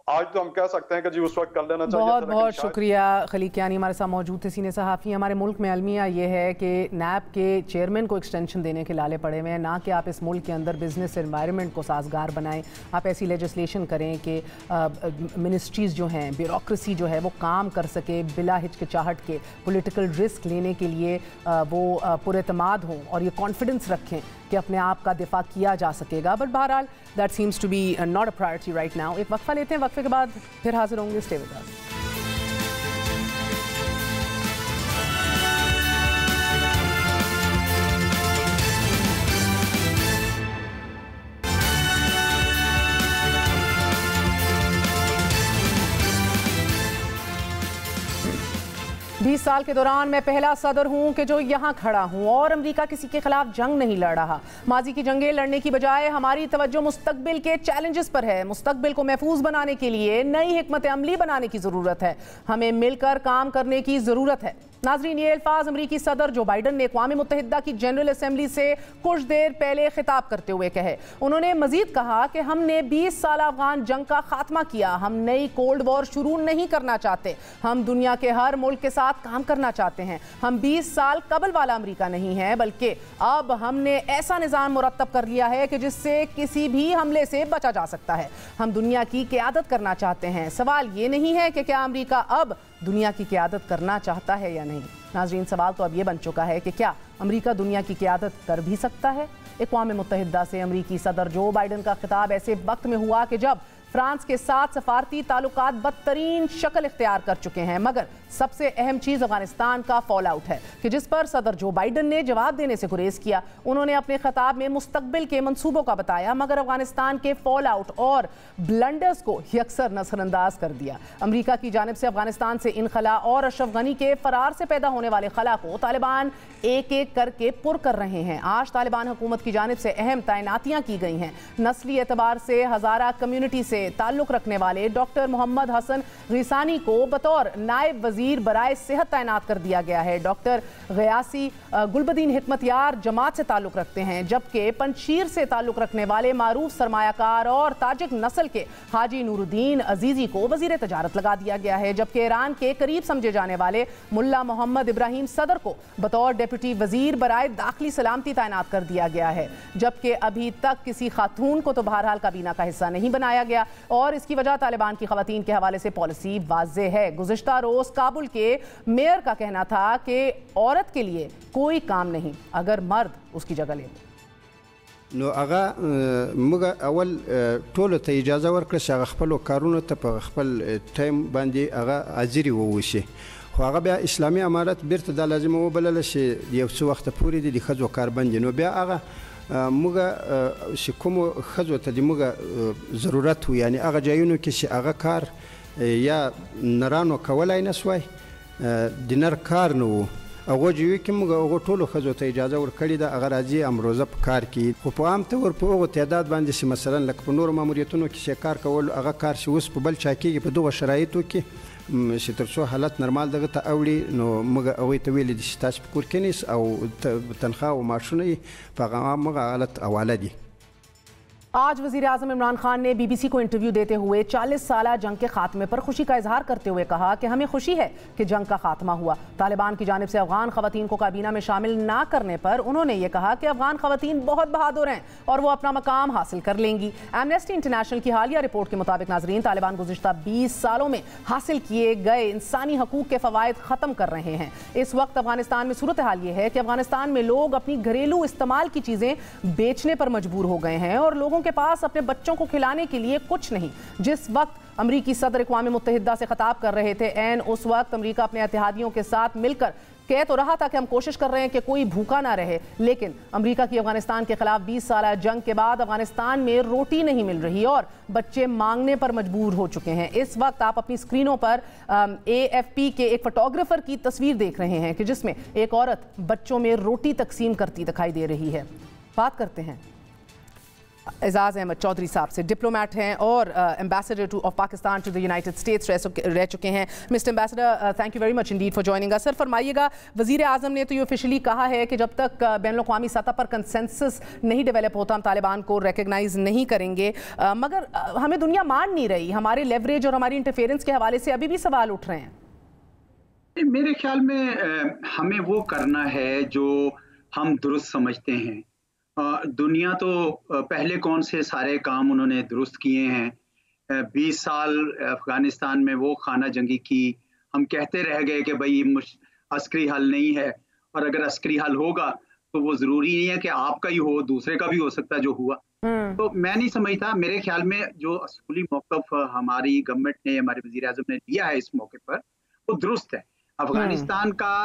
आज तो हम कह सकते हैं कि जी उस वक्त कर लेना चाहिए। बहुत बहुत शुक्रिया। खलीक कियानी हमारे साथ मौजूद थे, सीनियर सहाफ़ी। हमारे मुल्क में अलमिया ये है कि नैब के चेयरमैन को एक्सटेंशन देने के लाले पड़े हुए हैं, ना कि आप इस मुल्क के अंदर बिजनेस एनवायरनमेंट को साजगार बनाएं। आप ऐसी लेजिस्लेशन करें कि मिनिस्ट्रीज़ जो हैं, ब्यूरोक्रेसी जो है वो काम कर सके बिला हिचकिचाहट के, पॉलिटिकल रिस्क लेने के लिए वो पुरएतमाद हों और ये कॉन्फिडेंस रखें कि अपने आप का दिफा किया जा सकेगा। बट बहरहाल that seems to be not a priority right now. एक वक्फा लेते हैं, वक्फे के बाद फिर हाजिर होंगे। Stay with us. 20 साल के दौरान मैं पहला सदर हूं कि जो यहां खड़ा हूं और अमेरिका किसी के खिलाफ जंग नहीं लड़ रहा। माजी की जंगें लड़ने की बजाय हमारी तवज्जो मुस्तकबिल के चैलेंजेस पर है। मुस्तकबिल को महफूज बनाने के लिए नई हिकमत अमली बनाने की जरूरत है। हमें मिलकर काम करने की जरूरत है। नाजरीन, ये अल्फाज अमरीकी सदर जो बाइडन ने अक़वाम मुत्तहिदा की जनरल असेंबली से कुछ देर पहले खिताब करते हुए कहे। उन्होंने मजीद कहा कि हमने 20 साल अफगान जंग का खात्मा किया, हम नई कोल्ड वॉर शुरू नहीं करना चाहते, हम दुनिया के हर मुल्क के साथ काम करना चाहते हैं। हम 20 साल कबल वाला अमरीका नहीं है, बल्कि अब हमने ऐसा निज़ाम मुरतब कर लिया है कि जिससे किसी भी हमले से बचा जा सकता है। हम दुनिया की क़यादत करना चाहते हैं। सवाल ये नहीं है कि क्या अमरीका अब दुनिया की क़यादत करना चाहता है या नहीं। नाज़रीन, सवाल तो अब ये बन चुका है कि क्या अमरीका दुनिया की क़यादत कर भी सकता है। अक़वाम मुत्तहिदा से अमरीकी सदर जो बाइडन का खिताब ऐसे वक्त में हुआ कि जब फ्रांस के साथ सफारती ताल्लुकात बदतरीन शक्ल इख्तियार कर चुके हैं, मगर सबसे अहम चीज़ अफगानिस्तान का फॉल आउट है कि जिस पर सदर जो बाइडन ने जवाब देने से गुरेज किया। उन्होंने अपने खिताब में मुस्तकबिल के मंसूबों का बताया, मगर अफगानिस्तान के फॉल आउट और ब्लंडर्स को यकसर नजरअंदाज कर दिया। अमरीका की जानिब से अफगानिस्तान से इनखला और अशरफ गनी के फरार से पैदा होने वाले खला को तालिबान एक एक करके पुर कर रहे हैं। आज तालिबान हुकूमत की जानिब से अहम तैनातियां की गई हैं। नस्ली एतबार से हज़ारा कम्युनिटी से ताल्लुक रखने वाले डॉक्टर मोहम्मद हसन गीसानी को बतौर नायब वजीर बराए सेहत तैनात कर दिया गया है। डॉक्टर गयासी गुलबदीन हिकमतयार जमात से ताल्लुक रखते हैं, जबकि पंशीर से ताल्लुक रखने वाले मारूफ सरमायाकार और ताजिक नस्ल के हाजी नूरुद्दीन अजीजी को वजीर तजारत लगा दिया गया है। जबकि ईरान के करीब समझे जाने वाले मुल्ला मोहम्मद इब्राहिम सदर को बतौर डिप्टी वजीर बराए दाखिली सलामती तैनात कर दिया गया है। जबकि अभी तक किसी खातून को तो बहरहाल काबीना का हिस्सा नहीं बनाया गया और इसकी वजह तालिबान की खवातीन के हवाले से पॉलिसी वाज़े है। गुज़िश्ता रोज काबुल के मेयर का कहना था कि औरत के लिए कोई काम नहीं अगर मर्द उसकी जगह ले। نو هغه موږ اول ټولو ته اجازه ورکړه چې هغه خپلو کارونو ته په خپل ټایم باندې هغه حاضري ووشي، خو هغه بیا اسلامي امارت بیرته دا لازمه وبلله چې یو څه وخت پورې د ښځو کار بند. نو بیا هغه موږ چې کومو ښځو ته د موږ ضرورت و، یعنی هغه ځایونو کې چې هغه کار یا نرانو کولی نه سوای، د نر کار نه و، هغه جوی کې موږ هغه ټولو ښځو ته اجازه ورکړې ده هغه راځي امروزه په کار کې. خو په عام طور په هغو تعداد باندې چې مثلا لکه په نورو ماموریتونو کې چې کار کول هغه کار چې اوس په بل چا کېږي په دغو شرایطو کې چې تر څو حالت نرمال دغه ته اوړي، نو موږ هغوی ته ویلي دي چې تاسو په کور کېنئ او تنخواه او معاشونه یې په هغه حالت حواله دي. आज वज़ीर आज़म इमरान खान ने BBC को इंटरव्यू देते हुए 40 साला जंग के खात्मे पर खुशी का इजहार करते हुए कहा कि हमें खुशी है कि जंग का खात्मा हुआ। तालिबान की जानिब से अफगान खवातीन को काबीना में शामिल ना करने पर उन्होंने ये कहा कि अफगान खवातीन बहुत बहादुर हैं और वो अपना मकाम हासिल कर लेंगी। एमनेस्टी इंटरनेशनल की हालिया रिपोर्ट के मुताबिक नाजरीन, तालिबान गुज़िश्ता 20 सालों में हासिल किए गए इंसानी हकूक़ के फ़वाइद ख़त्म कर रहे हैं। इस वक्त अफगानिस्तान में सूरत हाल ये है कि अफगानिस्तान में लोग अपनी घरेलू इस्तेमाल की चीज़ें बेचने पर मजबूर हो गए हैं और लोगों के पास अपने बच्चों को खिलाने के लिए कुछ नहीं। जिस वक्त अमरीकी सदर अक़वाम मुत्तहिदा से खिताब कर रहे थे, ऐन उस वक्त अमरीका अपने इत्तेहादियों के साथ मिलकर कह तो रहा था कि हम कोशिश कर रहे हैं कि कोई भूखा ना रहे, लेकिन अमरीका की अफगानिस्तान के खिलाफ 20 साल जंग के बाद अफगानिस्तान में रोटी नहीं मिल रही और बच्चे मांगने पर मजबूर हो चुके हैं। इस वक्त आप अपनी स्क्रीनों पर AFP के एक फोटोग्राफर की तस्वीर देख रहे हैं कि जिसमें एक औरत बच्चों में रोटी तकसीम करती दिखाई दे रही है। बात करते हैं एजाज अहमद चौधरी साहब से, डिप्लोमेट हैं और ambassador of Pakistan to the United States रह चुके हैं। Mister ambassador, thank you very much indeed for joining us. Sir, फरमाइएगा, वज़ीर आज़म ने तो ये ऑफिशियली कहा है कि जब तक बैनुल-अक़वामी सतह पर कंसेंसस नहीं डेवलप होता हम तालिबान को रिकग्नाइज नहीं करेंगे, मगर हमें दुनिया मान नहीं रही। हमारे लेवरेज और हमारी इंटरफेरेंस के हवाले से अभी भी सवाल उठ रहे हैं। मेरे ख्याल में हमें वो करना है जो हम दुरुस्त समझते हैं। दुनिया तो पहले कौन से सारे काम उन्होंने दुरुस्त किए हैं। 20 साल अफगानिस्तान में वो खाना जंगी की, हम कहते रह गए कि भाई अस्करी हल नहीं है, और अगर अस्करी हल होगा तो वो ज़रूरी नहीं है कि आपका ही हो, दूसरे का भी हो सकता है जो हुआ। तो मैं नहीं समझता, मेरे ख्याल में जो असूली मौक़िफ़ हमारी गवर्नमेंट ने, हमारे वज़ीर आज़म ने लिया है इस मौके पर, वो दुरुस्त है। अफगानिस्तान का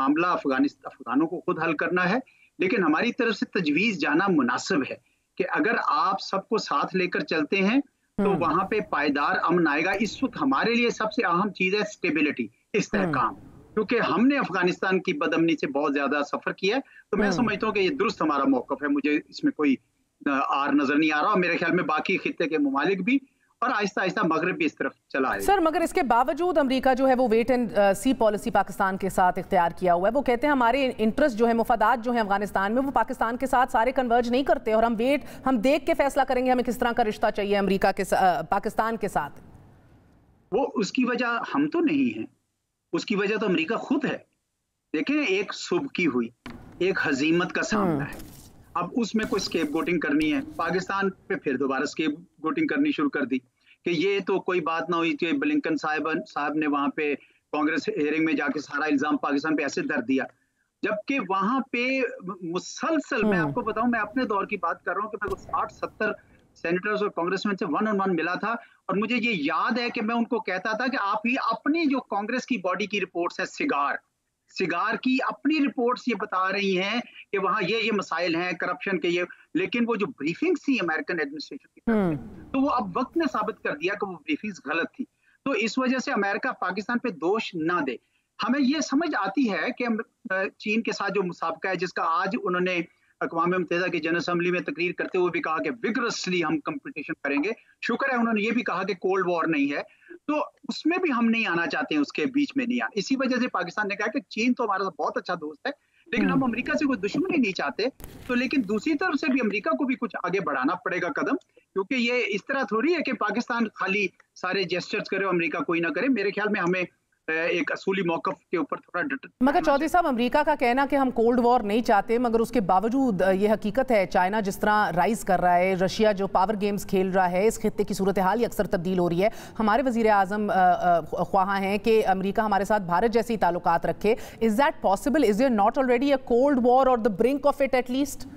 मामला अफगानों को खुद हल करना है, लेकिन हमारी तरफ से तजवीज़ जाना मुनासिब है कि अगर आप सबको साथ लेकर चलते हैं तो वहाँ पे पायदार अमन आएगा। इस वक्त हमारे लिए सबसे अहम चीज़ है स्टेबिलिटी, इस्तेहकाम, क्योंकि हमने अफगानिस्तान की बदअमनी से बहुत ज़्यादा सफ़र किया है। तो मैं समझता हूँ कि ये दुरुस्त हमारा मौक़िफ़ है, मुझे इसमें कोई आर नज़र नहीं आ रहा। और मेरे ख्याल में बाकी खित्ते के ममालिक भी और आहिस्ता आहिस्ता मगरब भी इस तरफ चला है। सर मगर इसके बावजूद अमेरिका जो है वो wait and see policy Pakistan के साथ इख्तियार किया हुआ है। वो कहते हैं हमारे इंटरेस्ट जो है, मुफादात जो है अफगानिस्तान में, वो पाकिस्तान के साथ सारे कन्वर्ज नहीं करते और हम देख के फैसला करेंगे हमें किस तरह का रिश्ता चाहिए अमेरिका के पाकिस्तान के साथ। वो उसकी वजह हम तो नहीं है, उसकी वजह तो अमेरिका खुद है। देखें, एक सुबह की हुई, एक हजीमत का सामना है, अब उसमें कोई स्केप गोटिंग करनी है, पाकिस्तान पे फिर दोबारा स्केप गोटिंग करनी शुरू कर दी कि ये तो कोई बात ना हुई कि ब्लिंकन साहब ने वहां पे कांग्रेस हेयरिंग में जाके सारा इल्जाम पाकिस्तान पे ऐसे धर दिया, जबकि वहां पे मुसलसल मैं आपको बताऊं, मैं अपने दौर की बात कर रहा हूँ कि मैं 60-70 सेनेटर्स और कांग्रेसमैन से 1-on-1 मिला था और मुझे ये याद है कि मैं उनको कहता था कि आप ही अपनी जो कांग्रेस की बॉडी की रिपोर्ट्स है, सिगार की अपनी रिपोर्ट्स ये बता रही हैं कि वहां ये मसाइल हैं करप्शन के, ये, लेकिन वो जो ब्रीफिंग्स थी अमेरिकन एडमिनिस्ट्रेशन की तरफ से, तो वो अब वक्त ने साबित कर दिया कि वो ब्रीफिंग्स गलत थी। तो इस वजह से अमेरिका पाकिस्तान पे दोष ना दे। हमें ये समझ आती है कि चीन के साथ जो मुसाबका है, जिसका आज उन्होंने अक़वाम मुत्तहिदा की जनरल असेंबली में तकरीर करते हुए भी कहा कि विगरसली हम कंपटीशन करेंगे, शुक्र है उन्होंने ये भी कहा कि कोल्ड वॉर नहीं है, तो उसमें भी हम नहीं आना चाहते हैं, उसके बीच में नहीं आना। इसी वजह से पाकिस्तान ने कहा कि चीन तो हमारा बहुत अच्छा दोस्त है, लेकिन हम अमेरिका से कोई दुश्मनी नहीं चाहते। तो लेकिन दूसरी तरफ से भी अमेरिका को भी कुछ आगे बढ़ाना पड़ेगा कदम, क्योंकि ये इस तरह थोड़ी है कि पाकिस्तान खाली सारे जेस्चर्स करे, अमेरिका कोई ना करे। मेरे ख्याल में हमें एक असूली मौक़िफ़ के ऊपर थोड़ा मगर चौधरी साहब, अमेरिका का कहना कि हम कोल्ड वॉर नहीं चाहते, मगर उसके बावजूद ये हकीकत है चाइना जिस तरह राइज कर रहा है, रशिया जो पावर गेम्स खेल रहा है, इस खित्ते की सूरत हाल ही अक्सर तब्दील हो रही है। हमारे वज़ीर आज़म ख्वाह हैं कि अमेरिका हमारे साथ भारत जैसी ताल्लुकात रखे। Is that possible? Is there not already a cold war और the brink of it at least?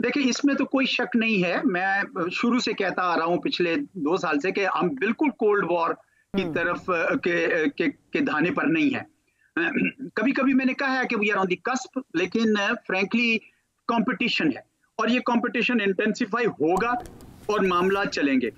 देखिए, इसमें तो कोई शक नहीं है। मैं शुरू से कहता आ रहा हूँ पिछले 2 साल से कि हम बिल्कुल कोल्ड वॉर की तरफ के धाने पर नहीं है। कभी कभी मैंने कहा है कि we are on the cusp, लेकिन फ्रैंकली कंपटीशन है और ये कंपटीशन इंटेंसिफाई होगा और मामला चलेंगे।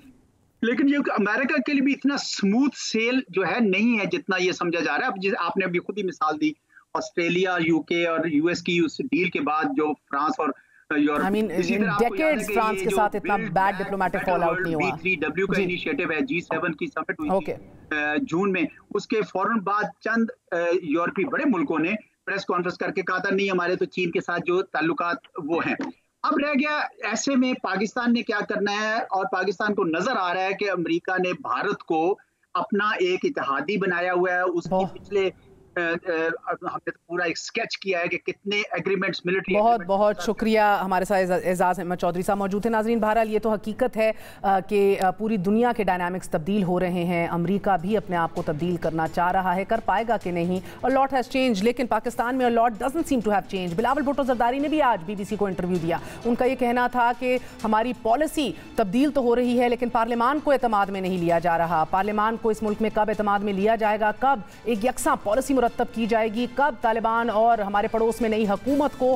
लेकिन ये अमेरिका के लिए भी इतना स्मूथ सेल जो है नहीं है जितना ये समझा जा रहा है। अब आपने अभी खुद ही मिसाल दी ऑस्ट्रेलिया, यूके और यूएस की उस डील के बाद जो फ्रांस और decades फ्रांस के साथ इतना बैड डिप्लोमेटिक फॉल आउट नहीं हुआ। B3W का इनिशिएटिव है, G7 की समिट हुई थी जून में, उसके फौरन बाद चंद यूरोपीय बड़े मुल्कों ने प्रेस कॉन्फ्रेंस करके कहा था नहीं हमारे तो चीन के साथ जो ताल्लुकात वो हैं। अब रह गया ऐसे में पाकिस्तान ने क्या करना है, और पाकिस्तान को नजर आ रहा है कि अमेरिका ने भारत को अपना एक इत्तेहादी बनाया हुआ है। उसकी पिछले हमने तो पूरा एक स्केच किया है कि कितने एग्रीमेंट्स, मिलिट्री। बहुत बहुत शुक्रिया। हमारे साथ एजाज अहमद चौधरी साहब मौजूद थे। नाज़रीन, बहरहाल ये तो हकीकत है कि पूरी दुनिया के डायनामिक्स तब्दील हो रहे हैं। अमेरिका भी अपने आप को तब्दील करना चाह रहा है, कर पाएगा कि नहीं। अ लॉट हैज़ चेंज, लेकिन पाकिस्तान में a lot doesn't seem to have change. Bilawal Bhutto Zardari ने भी आज BBC को इंटरव्यू दिया। उनका ये कहना था कि हमारी पॉलिसी तब्दील तो हो रही है, लेकिन पार्लियामान को एतमाद में नहीं लिया जा रहा। पार्लियामान को इस मुल्क में कब एतमाद में लिया जाएगा, कब एक यकसा पॉलिसी तब की जाएगी, कब तालिबान और हमारे पड़ोस में नई हुकूमत को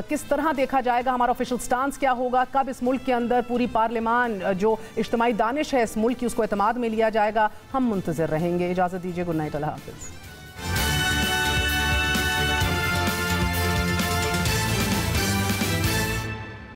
किस तरह देखा जाएगा, हमारा ऑफिशियल स्टांस क्या होगा, कब इस मुल्क के अंदर पूरी पार्लियामान जो इज्तिमाई दानिश है इस मुल्क की उसको एतमाद में लिया जाएगा, हम मुंतज़िर रहेंगे। इजाज़त दीजिए, गुड नाइट, अल्लाह हाफ़िज़।